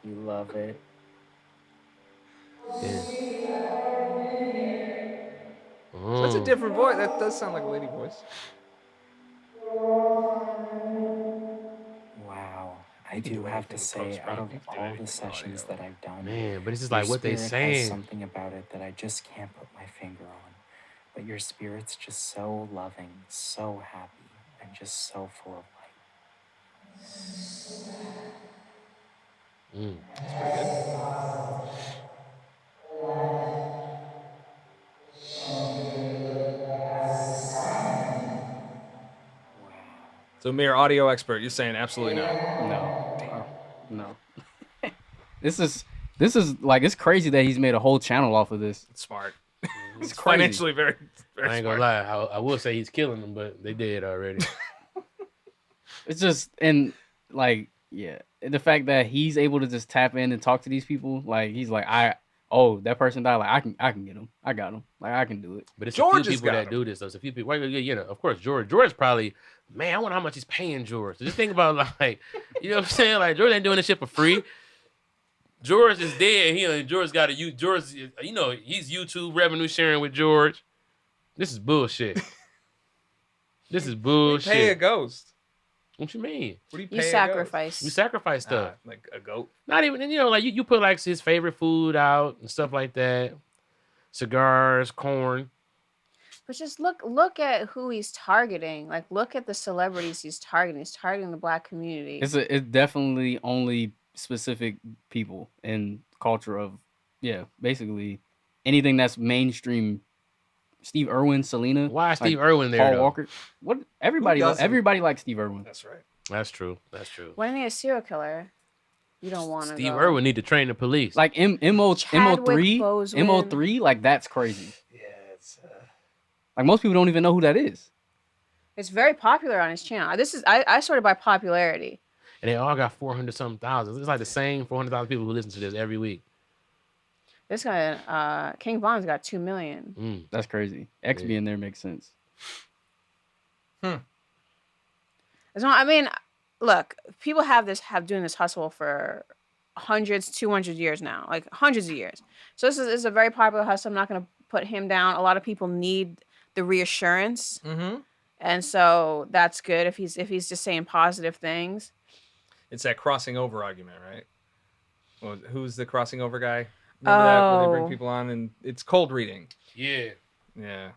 [SPEAKER 5] You love it.
[SPEAKER 1] Damn.
[SPEAKER 2] So that's a
[SPEAKER 1] Oh.
[SPEAKER 2] different voice. That does sound like a lady voice.
[SPEAKER 5] Wow. I
[SPEAKER 2] You can
[SPEAKER 5] do
[SPEAKER 2] do
[SPEAKER 5] have to
[SPEAKER 2] anything
[SPEAKER 5] say,
[SPEAKER 2] post, bro.
[SPEAKER 5] out of
[SPEAKER 2] You can do
[SPEAKER 5] all
[SPEAKER 2] anything
[SPEAKER 5] the
[SPEAKER 2] with
[SPEAKER 5] sessions
[SPEAKER 2] audio.
[SPEAKER 5] that I've done,
[SPEAKER 1] Man, but it's just
[SPEAKER 5] your
[SPEAKER 1] like what they
[SPEAKER 5] spirit
[SPEAKER 1] saying.
[SPEAKER 5] has something about it that I just can't put my finger on. But your spirit's just so loving, so happy, and just so full of light.
[SPEAKER 1] Mm.
[SPEAKER 2] That's pretty good.
[SPEAKER 5] Wow.
[SPEAKER 2] So, mere audio expert, you're saying absolutely not.
[SPEAKER 6] No. No. This is like, it's crazy that he's made a whole channel off of this.
[SPEAKER 2] It's smart.
[SPEAKER 6] It's
[SPEAKER 2] It's
[SPEAKER 6] crazy.
[SPEAKER 2] financially very, very
[SPEAKER 1] I ain't
[SPEAKER 2] smart.
[SPEAKER 1] gonna lie. I will say he's killing them, but they did already.
[SPEAKER 6] It's just, and like, yeah, and the fact that he's able to just tap in and talk to these people, like he's like, that person died, like I can get him, I got him, like I can do it.
[SPEAKER 1] But it's
[SPEAKER 2] George
[SPEAKER 1] a few
[SPEAKER 2] has
[SPEAKER 1] people
[SPEAKER 2] got
[SPEAKER 1] that
[SPEAKER 2] him.
[SPEAKER 1] do this. Though. It's a few people. Well, you know, of course, George probably. Man, I wonder how much he's paying George. So just think about like, you know what I'm saying? Like George ain't doing this shit for free. George is dead. George got to George. You know, he's YouTube revenue sharing with George. This is bullshit. This is
[SPEAKER 2] What do
[SPEAKER 1] bullshit.
[SPEAKER 2] you pay a ghost?
[SPEAKER 1] What you mean?
[SPEAKER 2] What do you pay
[SPEAKER 4] You
[SPEAKER 2] a
[SPEAKER 4] sacrifice.
[SPEAKER 1] We sacrifice
[SPEAKER 2] ghost?
[SPEAKER 1] stuff.
[SPEAKER 2] Like a goat?
[SPEAKER 1] Not even, you know, like you put like his favorite food out and stuff like that. Cigars, corn.
[SPEAKER 4] But just look at who he's targeting. Like, look at the celebrities he's targeting. He's targeting the Black community.
[SPEAKER 6] It's definitely only specific people and culture of, yeah, basically anything that's mainstream. Steve Irwin, Selena.
[SPEAKER 1] Why is
[SPEAKER 6] like
[SPEAKER 1] Steve Irwin there?
[SPEAKER 6] Paul
[SPEAKER 1] though?
[SPEAKER 6] Walker. What everybody
[SPEAKER 2] doesn't?
[SPEAKER 6] everybody likes Steve Irwin.
[SPEAKER 2] That's right.
[SPEAKER 1] That's true. That's true.
[SPEAKER 4] When you need a serial killer, you don't want to
[SPEAKER 1] Steve
[SPEAKER 4] go.
[SPEAKER 1] Irwin need to train the police.
[SPEAKER 6] Like
[SPEAKER 4] Chadwick
[SPEAKER 6] MO3,
[SPEAKER 4] Boseman.
[SPEAKER 6] MO3, like that's crazy.
[SPEAKER 2] Yeah, it's.
[SPEAKER 6] Like most people don't even know who that is.
[SPEAKER 4] It's very popular on his channel. I sorted by popularity.
[SPEAKER 1] And they all got 400 something thousand. It's like the same 400,000 people who listen to this every week.
[SPEAKER 4] This guy, King Von's got 2 million.
[SPEAKER 1] Mm.
[SPEAKER 6] That's crazy. X
[SPEAKER 1] Yeah.
[SPEAKER 6] being there makes sense.
[SPEAKER 4] It's not, I mean, look, people have doing this hustle for hundreds, 200 years now, like hundreds of years. So this is a very popular hustle. I'm not going to put him down. A lot of people need the reassurance,
[SPEAKER 2] Mm-hmm.
[SPEAKER 4] and so that's good if he's just saying positive things.
[SPEAKER 2] It's that crossing over argument, right? Well, who's the crossing over guy? Remember that when they bring
[SPEAKER 4] Oh.
[SPEAKER 2] people on and it's cold reading.
[SPEAKER 1] Yeah.
[SPEAKER 2] Yeah.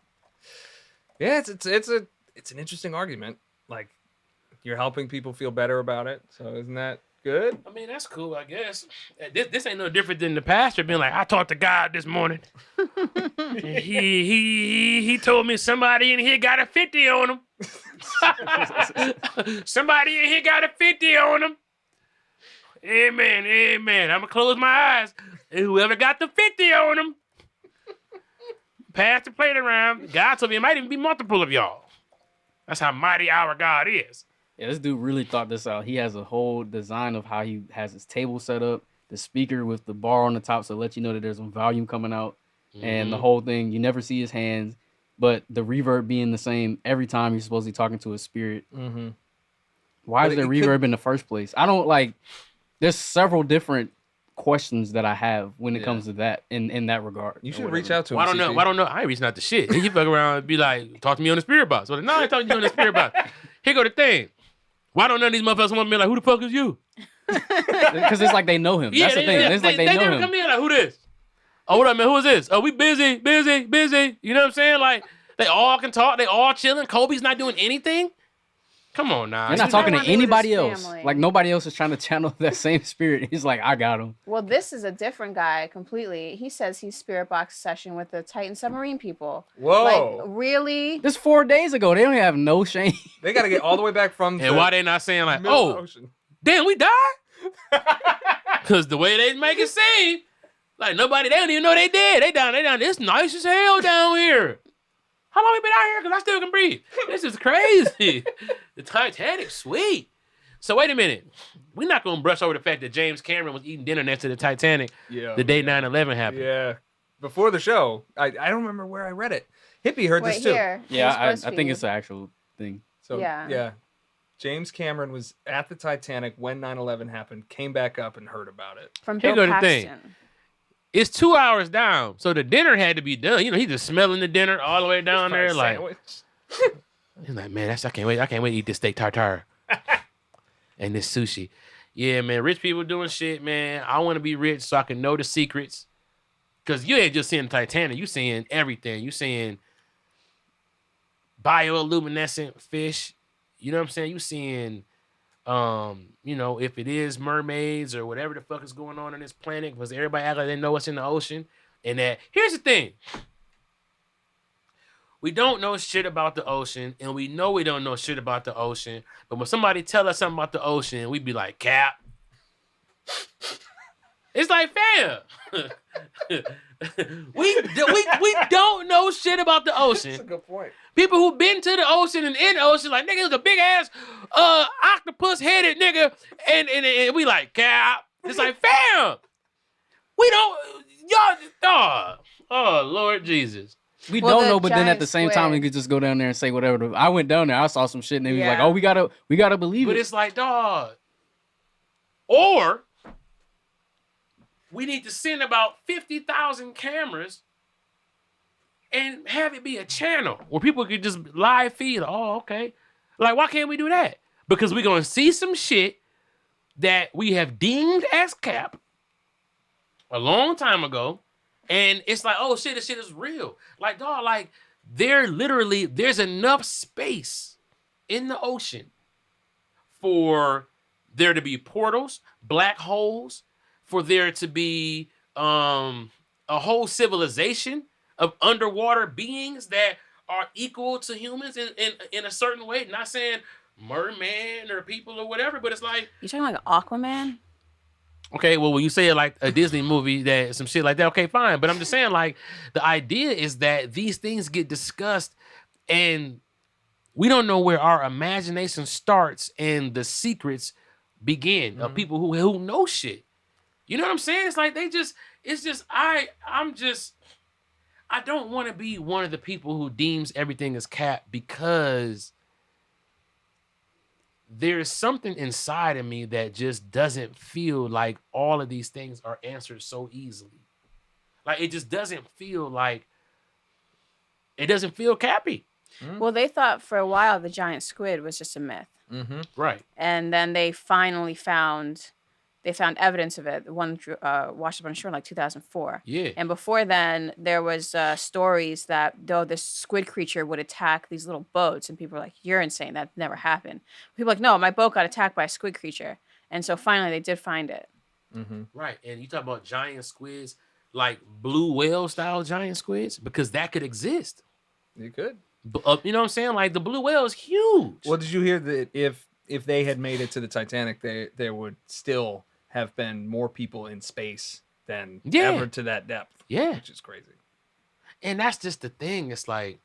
[SPEAKER 2] Yeah, it's an interesting argument. Like you're helping people feel better about it. So isn't that good?
[SPEAKER 1] I mean, that's cool, I guess. This ain't no different than the pastor being like, I talked to God this morning. And he told me somebody in here got a 50 on him. Somebody in here got a 50 on him. Amen, amen. I'm going to close my eyes. And whoever got the 50 on him, pass the plate around. God told me it might even be multiple of y'all. That's how mighty our God is.
[SPEAKER 6] Yeah, this dude really thought this out. He has a whole design of how he has his table set up, the speaker with the bar on the top, so it lets you know that there's some volume coming out, and the whole thing. You never see his hands, but the reverb being the same every time you're supposed to be talking to a spirit.
[SPEAKER 2] Mm-hmm.
[SPEAKER 6] Why
[SPEAKER 2] But
[SPEAKER 6] is there
[SPEAKER 2] it could-
[SPEAKER 6] reverb in the first place? I don't like. There's several different questions that I have when it
[SPEAKER 2] Yeah.
[SPEAKER 6] comes to that in that regard.
[SPEAKER 2] You
[SPEAKER 6] or
[SPEAKER 2] should reach
[SPEAKER 6] whatever.
[SPEAKER 2] out to him.
[SPEAKER 1] Well, I don't know.
[SPEAKER 2] CP.
[SPEAKER 1] Well, I don't know. I ain't reaching out to shit. He fuck around and be like, talk to me on the spirit box. So, no, I ain't talking to you on the spirit box. Here go the thing. Why don't none of these motherfuckers want to be like, who the fuck is you?
[SPEAKER 6] Because it's like they know him. That's the thing. It's like they know
[SPEAKER 1] never
[SPEAKER 6] him.
[SPEAKER 1] come in like, who this? Oh, what up, man? Who is this? Oh, we busy. You know what I'm saying? Like, they all can talk. They all chilling. Kobe's not doing anything. Come on now.
[SPEAKER 6] You're not
[SPEAKER 4] He's
[SPEAKER 6] talking to
[SPEAKER 4] not with his
[SPEAKER 6] anybody else.
[SPEAKER 4] family.
[SPEAKER 6] Like nobody else is trying to channel that same spirit. He's like, I got him.
[SPEAKER 4] Well, this is a different guy completely. He says he's spirit box session with the Titan submarine people.
[SPEAKER 2] Whoa.
[SPEAKER 4] Like, really?
[SPEAKER 6] This 4 days ago. They don't have no shame.
[SPEAKER 2] They got to get all the way back from
[SPEAKER 1] And why they not saying like,
[SPEAKER 2] middle of the
[SPEAKER 1] oh,
[SPEAKER 2] ocean.
[SPEAKER 1] damn, we died? Because the way they make it seem, like nobody, they don't even know they dead. They down. It's nice as hell down here. How long we been out here? Because I still can breathe. This is crazy. The Titanic's sweet. So wait a minute. We're not going to brush over the fact that James Cameron was eating dinner next to the Titanic
[SPEAKER 2] Yeah.
[SPEAKER 1] the day 9/11 happened.
[SPEAKER 2] Yeah. before the show. I don't remember where I read it. Hippie heard this too.
[SPEAKER 4] Here.
[SPEAKER 6] Yeah,
[SPEAKER 4] Here's
[SPEAKER 6] I think
[SPEAKER 4] BuzzFeed.
[SPEAKER 6] it's the actual thing.
[SPEAKER 2] So
[SPEAKER 4] Yeah.
[SPEAKER 2] James Cameron was at the Titanic when 9/11 happened, came back up and heard about it.
[SPEAKER 4] From
[SPEAKER 1] Here
[SPEAKER 4] Bill
[SPEAKER 1] go the thing.
[SPEAKER 4] Paxton.
[SPEAKER 1] It's 2 hours down, so the dinner had to be done. You know, he's just smelling the dinner all the way down there. Like, he's like, man, I can't wait to eat this steak tartare and this sushi. Yeah, man, rich people doing shit, man. I want to be rich so I can know the secrets. Because you ain't just seeing Titanic. You seeing everything. You seeing bioluminescent fish. You know what I'm saying? You seeing, if it is mermaids or whatever the fuck is going on this planet, because everybody act like they know what's in the ocean. And that, here's the thing. We don't know shit about the ocean, and we know we don't know shit about the ocean. But when somebody tell us something about the ocean, we be like, cap. It's like, fam. we don't know shit about the ocean.
[SPEAKER 2] That's a good point.
[SPEAKER 1] People who've been to the ocean and in the ocean, like, nigga, it was a big ass octopus headed nigga, and we like, cap. It's like, fam. We don't, y'all, oh Lord Jesus.
[SPEAKER 6] We
[SPEAKER 4] Well,
[SPEAKER 6] don't
[SPEAKER 4] the
[SPEAKER 6] know, but then at
[SPEAKER 4] giant
[SPEAKER 6] the same time, we
[SPEAKER 4] squid.
[SPEAKER 6] could just go down there and say whatever. I went down there, I saw some shit, and they was like,
[SPEAKER 4] Yeah.
[SPEAKER 6] "Oh, we gotta believe
[SPEAKER 1] But
[SPEAKER 6] it."
[SPEAKER 1] it's like, dog. Or we need to send about 50,000 cameras and have it be a channel where people could just live feed. Oh, okay. Like, why can't we do that? Because we're gonna see some shit that we have deemed as cap a long time ago. And it's like, oh shit, this shit is real. Like, dog, like, there's enough space in the ocean for there to be portals, black holes, for there to be a whole civilization of underwater beings that are equal to humans in a certain way. Not saying merman or people or whatever, but it's like,
[SPEAKER 4] You talking like Aquaman?
[SPEAKER 1] okay, well, when you say it like a Disney movie, that some shit like that, okay, fine. But I'm just saying, like, the idea is that these things get discussed and we don't know where our imagination starts and the secrets begin of people who know shit. You know what I'm saying? It's like I don't want to be one of the people who deems everything as cap, because there's something inside of me that just doesn't feel like all of these things are answered so easily. Like, it just doesn't feel cappy.
[SPEAKER 4] Well, they thought for a while the giant squid was just a myth.
[SPEAKER 2] Mm-hmm.
[SPEAKER 1] Right.
[SPEAKER 4] And then they finally found evidence of it. The one washed up on shore in like 2004.
[SPEAKER 1] Yeah.
[SPEAKER 4] And before then, there was stories that this squid creature would attack these little boats, and people were like, "You're insane. That never happened." People were like, "No, my boat got attacked by a squid creature," and so finally they did find it.
[SPEAKER 2] Mm-hmm.
[SPEAKER 1] Right. And you talk about giant squids, like blue whale style giant squids, because that could exist.
[SPEAKER 2] You could.
[SPEAKER 1] You know what I'm saying? Like, the blue whale is huge.
[SPEAKER 2] Well, did you hear that if they had made it to the Titanic, there would still have been more people in space than ever to that depth.
[SPEAKER 1] Yeah.
[SPEAKER 2] Which is crazy.
[SPEAKER 1] And that's just the thing. It's like,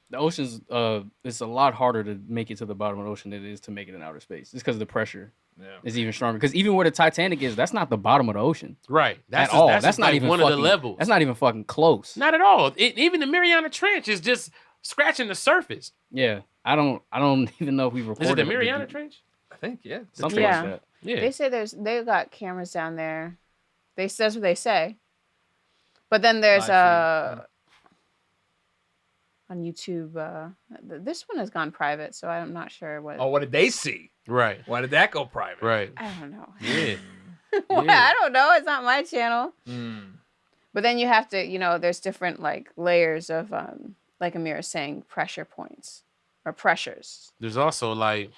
[SPEAKER 6] The ocean's it's a lot harder to make it to the bottom of the ocean than it is to make it in outer space. Just because the pressure is even stronger. Because even where the Titanic is, that's not the bottom of the ocean.
[SPEAKER 1] right. That's
[SPEAKER 6] At all.
[SPEAKER 1] That's
[SPEAKER 6] That's not
[SPEAKER 1] like
[SPEAKER 6] even
[SPEAKER 1] one
[SPEAKER 6] fucking,
[SPEAKER 1] of the levels.
[SPEAKER 6] That's not even fucking close.
[SPEAKER 1] Not at all. Even the Mariana Trench is just scratching the surface.
[SPEAKER 6] Yeah. I don't even know if we recorded
[SPEAKER 1] Is it the
[SPEAKER 6] but
[SPEAKER 1] Mariana
[SPEAKER 6] did-
[SPEAKER 1] Trench?
[SPEAKER 2] I think, yeah.
[SPEAKER 6] Something
[SPEAKER 4] Yeah.
[SPEAKER 6] like that.
[SPEAKER 1] Yeah.
[SPEAKER 4] They say they've got cameras down there. That's what they say. But then there's
[SPEAKER 2] Live
[SPEAKER 4] on YouTube. This one has gone private, so I'm not sure what.
[SPEAKER 2] Oh, what did they see?
[SPEAKER 1] Right.
[SPEAKER 2] Why did that go private?
[SPEAKER 1] Right.
[SPEAKER 4] I don't know.
[SPEAKER 1] Yeah.
[SPEAKER 4] Well,
[SPEAKER 1] Yeah.
[SPEAKER 4] I don't know. It's not my channel.
[SPEAKER 2] Mm.
[SPEAKER 4] But then you have to, there's different like layers of, like Amir is saying, pressure points or pressures.
[SPEAKER 1] There's also, like,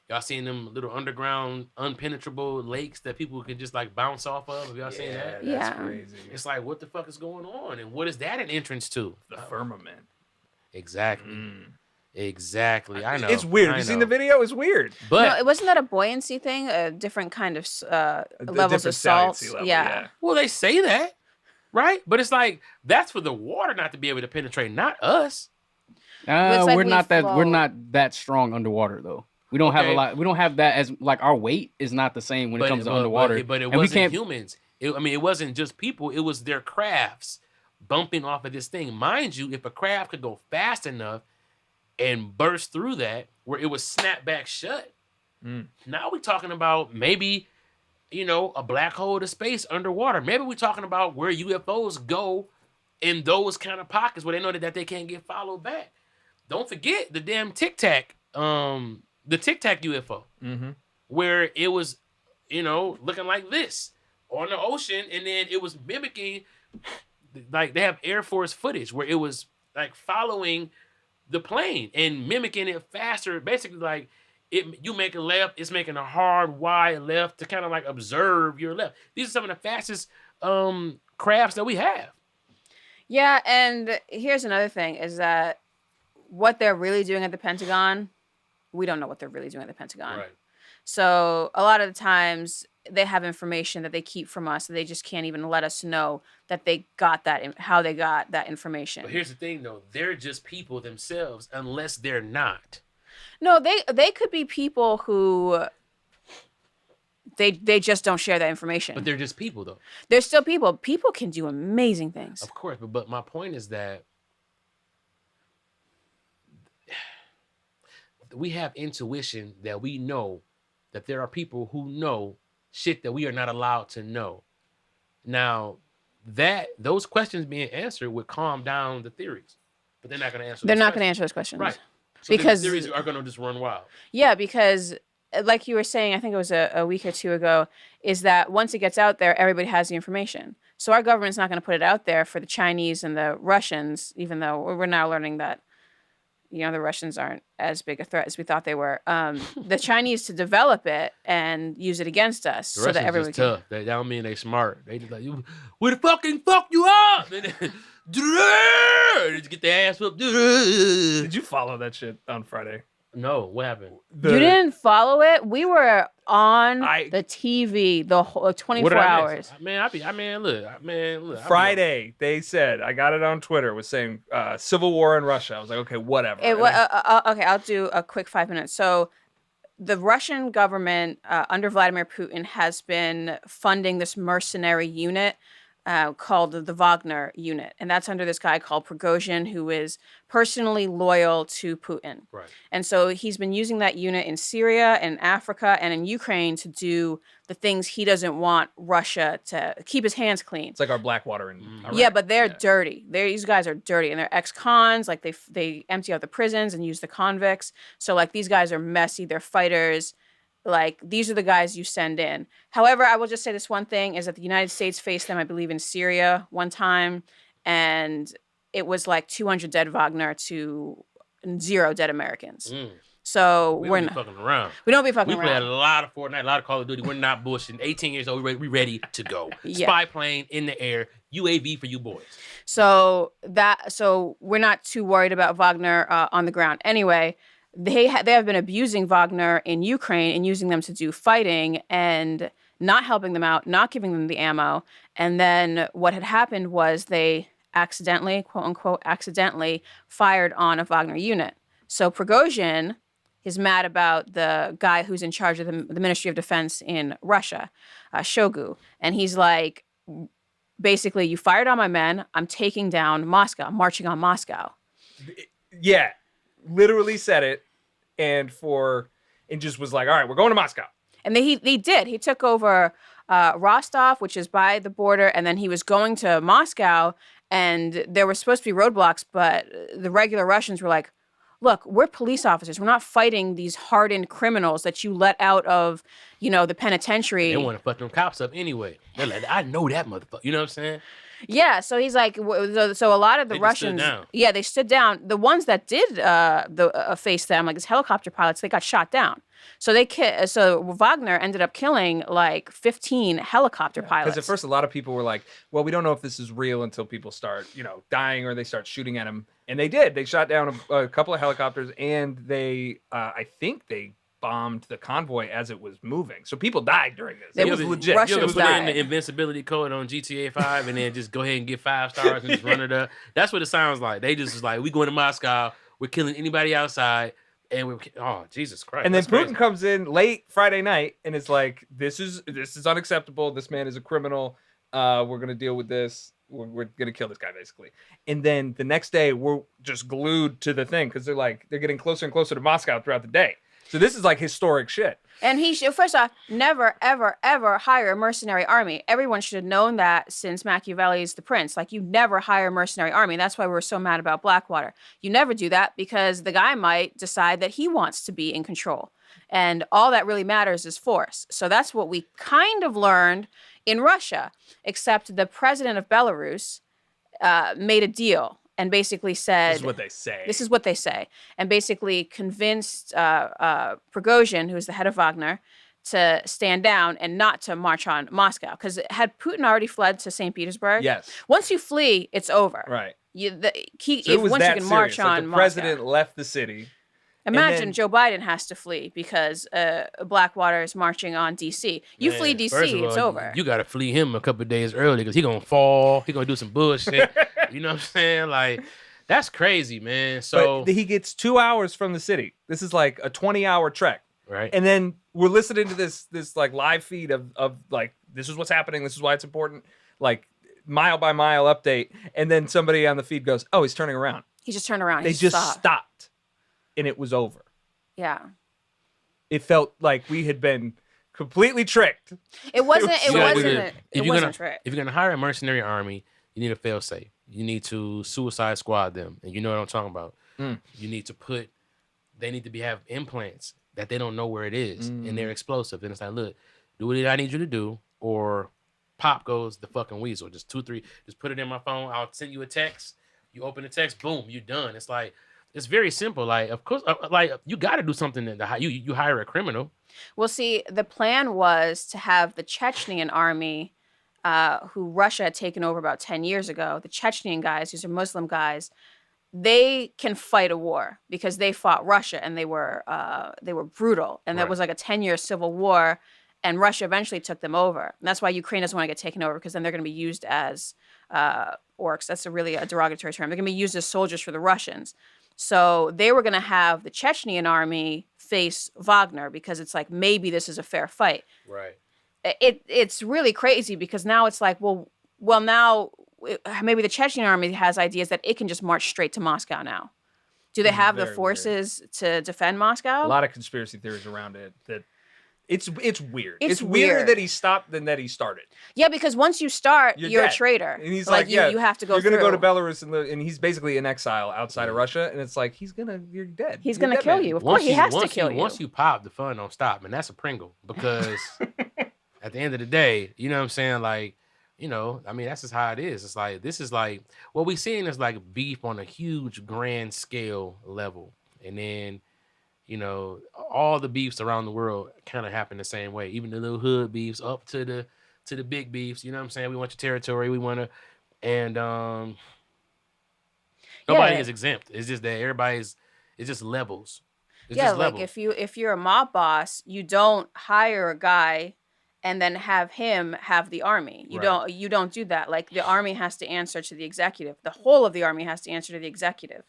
[SPEAKER 1] y'all seen them little underground unpenetrable lakes that people can just like bounce off of? Have y'all seen that?
[SPEAKER 2] That's
[SPEAKER 4] Yeah.
[SPEAKER 2] crazy.
[SPEAKER 1] It's like, what the fuck is going on? And what is that an entrance to?
[SPEAKER 2] The firmament.
[SPEAKER 1] Exactly.
[SPEAKER 2] Mm.
[SPEAKER 1] Exactly. I know.
[SPEAKER 2] It's weird.
[SPEAKER 1] I
[SPEAKER 2] Have you seen
[SPEAKER 1] know.
[SPEAKER 2] the video? It's weird.
[SPEAKER 1] But
[SPEAKER 4] No, it wasn't that a buoyancy thing? A different kind of levels
[SPEAKER 2] different
[SPEAKER 4] of salt.
[SPEAKER 2] saliency level,
[SPEAKER 4] Yeah.
[SPEAKER 1] well, they say that, right? But it's like, that's for the water not to be able to penetrate, not us.
[SPEAKER 4] Looks like
[SPEAKER 6] we're
[SPEAKER 4] we
[SPEAKER 6] not that
[SPEAKER 4] float.
[SPEAKER 6] we're not that strong underwater though. We don't have a
[SPEAKER 1] Okay.
[SPEAKER 6] lot. We don't have that as like our weight is not the same when it comes to underwater.
[SPEAKER 1] But it
[SPEAKER 6] and we
[SPEAKER 1] wasn't
[SPEAKER 6] can't.
[SPEAKER 1] humans. It wasn't just people. It was their crafts bumping off of this thing. Mind you, if a craft could go fast enough and burst through that, where it would snap back shut. Now we're talking about maybe, a black hole to space underwater. Maybe we're talking about where UFOs go in those kind of pockets where they know that they can't get followed back. Don't forget the damn Tic Tac, the Tic Tac UFO, where it was, looking like this on the ocean, and then it was mimicking, like they have Air Force footage where it was like following the plane and mimicking it faster, basically like you make a left, it's making a hard wide left to kind of like observe your left. These are some of the fastest crafts that we have.
[SPEAKER 4] Yeah, and here's another thing is that what they're really doing at the Pentagon, we don't know what they're really doing at the Pentagon.
[SPEAKER 1] Right.
[SPEAKER 4] So a lot of the times they have information that they keep from us that they just can't even let us know that they got that, how they got that information.
[SPEAKER 1] But here's the thing, though. They're just people themselves unless they're not.
[SPEAKER 4] No, they could be people who they just don't share that information.
[SPEAKER 1] But they're just people, though.
[SPEAKER 4] They're still people. People can do amazing things.
[SPEAKER 1] Of course, but my point is that we have intuition that we know that there are people who know shit that we are not allowed to know. Now, those questions being answered would calm down the theories, but they're not going to answer.
[SPEAKER 4] They're not going to answer those questions,
[SPEAKER 1] right? So
[SPEAKER 4] because
[SPEAKER 1] the theories are going to just run wild.
[SPEAKER 4] Yeah, because like you were saying, I think it was a week or two ago, is that once it gets out there, everybody has the information. So our government's not going to put it out there for the Chinese and the Russians, even though we're now learning that, the Russians aren't as big a threat as we thought they were. The Chinese to develop it and use it against us,
[SPEAKER 1] the
[SPEAKER 4] so that everyone
[SPEAKER 1] just tough. They don't mean they smart. They just like, we the fucking fuck you up. Just get their ass up.
[SPEAKER 2] Did you follow that shit on Friday?
[SPEAKER 1] No, what happened?
[SPEAKER 4] You didn't follow it? We were on the TV the whole 24 hours.
[SPEAKER 1] Look.
[SPEAKER 2] Friday, they said, I got it on Twitter, was saying civil war in Russia. I was like, okay, whatever.
[SPEAKER 4] Okay, I'll do a quick 5 minutes. So the Russian government under Vladimir Putin has been funding this mercenary unit called the Wagner unit. And that's under this guy called Prigozhin, who is personally loyal to Putin.
[SPEAKER 1] Right.
[SPEAKER 4] And so he's been using that unit in Syria and Africa and in Ukraine to do the things he doesn't want Russia to keep his hands clean.
[SPEAKER 2] It's like our Blackwater in Iraq.
[SPEAKER 4] Yeah, but they're dirty. These guys are dirty, and they're ex-cons. Like they empty out the prisons and use the convicts. So like these guys are messy. They're fighters. Like, these are the guys you send in. However, I will just say this one thing, is that the United States faced them, I believe, in Syria one time, and it was like 200 dead Wagner to 0 dead Americans. So
[SPEAKER 1] we're not fucking around.
[SPEAKER 4] We don't be fucking
[SPEAKER 1] we
[SPEAKER 4] around.
[SPEAKER 1] We played a lot of Fortnite, a lot of Call of Duty. We're not bullshitting. 18 years old, we ready to go. Spy plane in the air, UAV for you boys.
[SPEAKER 4] So we're not too worried about Wagner on the ground. Anyway, they have been abusing Wagner in Ukraine and using them to do fighting and not helping them out, not giving them the ammo. And then what had happened was they accidentally, quote unquote, fired on a Wagner unit. So Prigozhin is mad about the guy who's in charge of the Ministry of Defense in Russia, Shoigu. And he's like, basically, you fired on my men. I'm taking down Moscow. I'm marching on Moscow.
[SPEAKER 2] Yeah. Literally said it, and just was like, all right, we're going to Moscow.
[SPEAKER 4] And he did. He took over Rostov, which is by the border, and then he was going to Moscow, and there were supposed to be roadblocks, but the regular Russians were like, look, we're police officers. We're not fighting these hardened criminals that you let out of, the penitentiary.
[SPEAKER 1] They want to fuck them cops up anyway. They're like, I know that motherfucker. You know what I'm saying?
[SPEAKER 4] Yeah, so he's like, so a lot of the Russians, they stood down. The ones that did face them, like these helicopter pilots, they got shot down. So Wagner ended up killing like 15 helicopter pilots.
[SPEAKER 2] Because at first, a lot of people were like, well, we don't know if this is real until people start, dying or they start shooting at them. And they did. They shot down a couple of helicopters, and they, I think they bombed the convoy as it was moving. So people died during this. It was legit.
[SPEAKER 4] Russians
[SPEAKER 1] you ever put in the invincibility code on GTA 5 and then just go ahead and get 5 stars and just run it up? That's what it sounds like. They just was like, we going to Moscow, we're killing anybody outside, and Jesus Christ.
[SPEAKER 2] And then Putin comes in late Friday night and is like, this is unacceptable. This man is a criminal. We're gonna deal with this. We're gonna kill this guy basically. And then the next day, we're just glued to the thing because they're getting closer and closer to Moscow throughout the day. So this is like historic shit.
[SPEAKER 4] And he should, first off, never, ever, ever hire a mercenary army. Everyone should have known that since Machiavelli's The Prince. Like, you never hire a mercenary army. That's why we were so mad about Blackwater. You never do that because the guy might decide that he wants to be in control. And all that really matters is force. So that's what we kind of learned in Russia, except the president of Belarus made a deal and basically said,
[SPEAKER 2] This is what they say.
[SPEAKER 4] This is what they say. And basically convinced Prigozhin, who is the head of Wagner, to stand down and not to march on Moscow. Because had Putin already fled to St. Petersburg?
[SPEAKER 2] Yes.
[SPEAKER 4] Once you flee, it's over.
[SPEAKER 2] Right.
[SPEAKER 4] Once
[SPEAKER 2] So
[SPEAKER 4] you can march
[SPEAKER 2] serious.
[SPEAKER 4] on
[SPEAKER 2] the
[SPEAKER 4] Moscow.
[SPEAKER 2] president left the city.
[SPEAKER 4] Imagine Joe Biden has to flee because Blackwater is marching on D.C. You flee D.C.,
[SPEAKER 1] first of all,
[SPEAKER 4] it's over.
[SPEAKER 1] You got to flee him a couple of days early because he going to fall. He going to do some bullshit. You know what I'm saying? Like, that's crazy, man. So
[SPEAKER 2] But he gets 2 hours from the city. This is like a 20-hour trek.
[SPEAKER 1] right.
[SPEAKER 2] And then we're listening to this like live feed of like, this is what's happening. This is why it's important. Like, mile by mile update. And then somebody on the feed goes, oh, he's turning around.
[SPEAKER 4] He just turned around.
[SPEAKER 2] They
[SPEAKER 4] He
[SPEAKER 2] just
[SPEAKER 4] stopped.
[SPEAKER 2] stopped. And it was over.
[SPEAKER 4] Yeah.
[SPEAKER 2] It felt like we had been completely tricked.
[SPEAKER 4] It wasn't.
[SPEAKER 1] You gotta do
[SPEAKER 4] It
[SPEAKER 1] the- if you're
[SPEAKER 4] wasn't
[SPEAKER 1] gonna
[SPEAKER 4] right.
[SPEAKER 1] if you're gonna hire a mercenary army, you need a fail safe. You need to suicide squad them, and you know what I'm talking about. You need to they need to have implants that they don't know where it is, and they're explosive. And it's like, look, do what I need you to do, or pop goes the fucking weasel. Just 2, 3, just put it in my phone. I'll send you a text. You open the text, boom, you're done. It's like. It's very simple. Like, of course, like you got to do something that you hire a criminal.
[SPEAKER 4] Well, see, the plan was to have the Chechnyan army, who Russia had taken over about 10 years ago. The Chechnyan guys, these are Muslim guys, they can fight a war because they fought Russia and they were brutal. And that was like a 10-year civil war. And Russia eventually took them over. And that's why Ukraine doesn't want to get taken over because then they're going to be used as orcs. That's really a derogatory term. They're going to be used as soldiers for the Russians. So they were going to have the Chechnyan army face Wagner because it's like, maybe this is a fair fight.
[SPEAKER 1] Right.
[SPEAKER 4] It's really crazy because now it's like, now maybe the Chechen army has ideas that it can just march straight to Moscow now. Do they have the
[SPEAKER 2] Very
[SPEAKER 4] forces to defend Moscow?
[SPEAKER 2] A lot of conspiracy theories around it. That it's weird.
[SPEAKER 4] It's
[SPEAKER 2] weirder
[SPEAKER 4] weird.
[SPEAKER 2] that he stopped than that he started.
[SPEAKER 4] Yeah, because once you start, you're a
[SPEAKER 2] dead.
[SPEAKER 4] traitor.
[SPEAKER 2] And he's
[SPEAKER 4] like
[SPEAKER 2] yeah,
[SPEAKER 4] you have to go
[SPEAKER 2] You're gonna
[SPEAKER 4] through.
[SPEAKER 2] go to Belarus and he's basically in exile outside of Russia, and it's like you're dead.
[SPEAKER 4] He's
[SPEAKER 2] You're
[SPEAKER 4] gonna
[SPEAKER 2] dead,
[SPEAKER 4] kill
[SPEAKER 2] man.
[SPEAKER 4] you. Of course, he has to kill you.
[SPEAKER 1] Once you pop, the fun don't stop, and that's a Pringle because at the end of the day, you know what I'm saying? Like, you know, I mean, that's just how it is. It's like this is like what we seeing is like beef on a huge grand scale level, and then. You know, all the beefs around the world kind of happen the same way. Even the little hood beefs up to the big beefs. You know what I'm saying? We want your territory. We want to, and nobody is exempt. It's just that it's just levels. It's just
[SPEAKER 4] like
[SPEAKER 1] levels.
[SPEAKER 4] if you're a mob boss, you don't hire a guy and then have him have the army. You don't do that. Like the army has to answer to the executive. The whole of the army has to answer to the executive.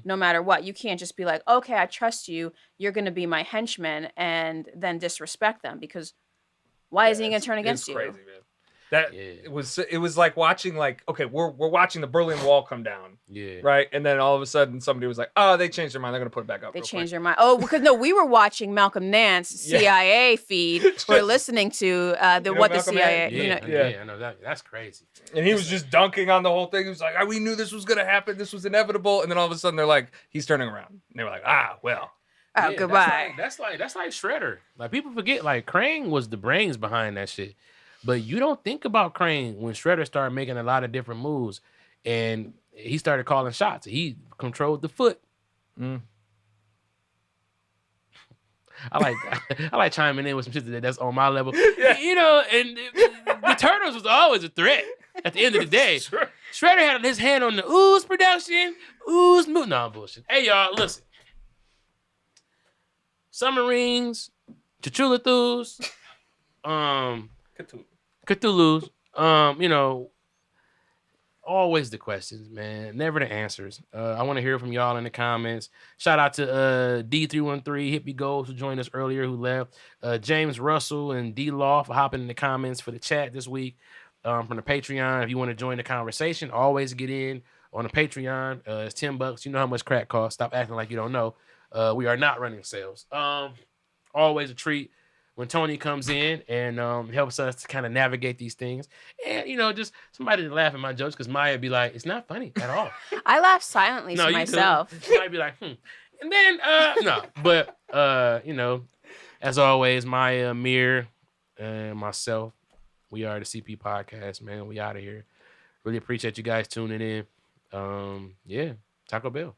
[SPEAKER 4] No matter what. You can't just be like, okay, I trust you. You're going to be my henchman and then disrespect them because why is he going to turn against you?
[SPEAKER 2] Crazy, man. It was like watching we're watching the Berlin Wall come down.
[SPEAKER 1] Yeah.
[SPEAKER 2] Right? And then all of a sudden somebody was like, oh, they changed their mind. They're going to put it back up.
[SPEAKER 4] They changed their mind. Oh, because no, we were watching Malcolm Nance CIA feed. We're listening to the
[SPEAKER 2] Malcolm
[SPEAKER 4] CIA.
[SPEAKER 1] Yeah,
[SPEAKER 2] Yeah.
[SPEAKER 1] I know that's crazy.
[SPEAKER 2] And he was just dunking on the whole thing. He was like, we knew this was going to happen. This was inevitable. And then all of a sudden they're like, he's turning around. And they were like, well.
[SPEAKER 4] Oh,
[SPEAKER 1] Yeah,
[SPEAKER 4] goodbye.
[SPEAKER 1] That's like Shredder. Like people forget, like Krang was the brains behind that shit. But you don't think about Krang when Shredder started making a lot of different moves, and he started calling shots. He controlled the foot. I like chiming in with some shit that's on my level. You know, and the Turtles was always a threat. At the end of the day, Shredder had his hand on the Ooze production, Ooze move. No, bullshit. Hey y'all, listen. Submarines, Chachulathus, Cthulhu's, you know, always the questions, man. Never the answers. I want to hear from y'all in the comments. Shout out to D313, Hippie Goals, who joined us earlier, who left. James Russell and D Law for hopping in the comments for the chat this week. from the Patreon. If you want to join the conversation, always get in on the Patreon. It's $10. You know how much crack costs. Stop acting like you don't know. We are not running sales. Always a treat when Tony comes in and helps us to kind of navigate these things. And, just somebody to laugh at my jokes because Maya be like, it's not funny at all.
[SPEAKER 4] I laugh silently
[SPEAKER 1] No,
[SPEAKER 4] to
[SPEAKER 1] you
[SPEAKER 4] myself.
[SPEAKER 1] do. She might be like, And then, no. But, as always, Maya, Amir, and myself, we are the CP Podcast, man. We out of here. Really appreciate you guys tuning in. Yeah, Taco Bell.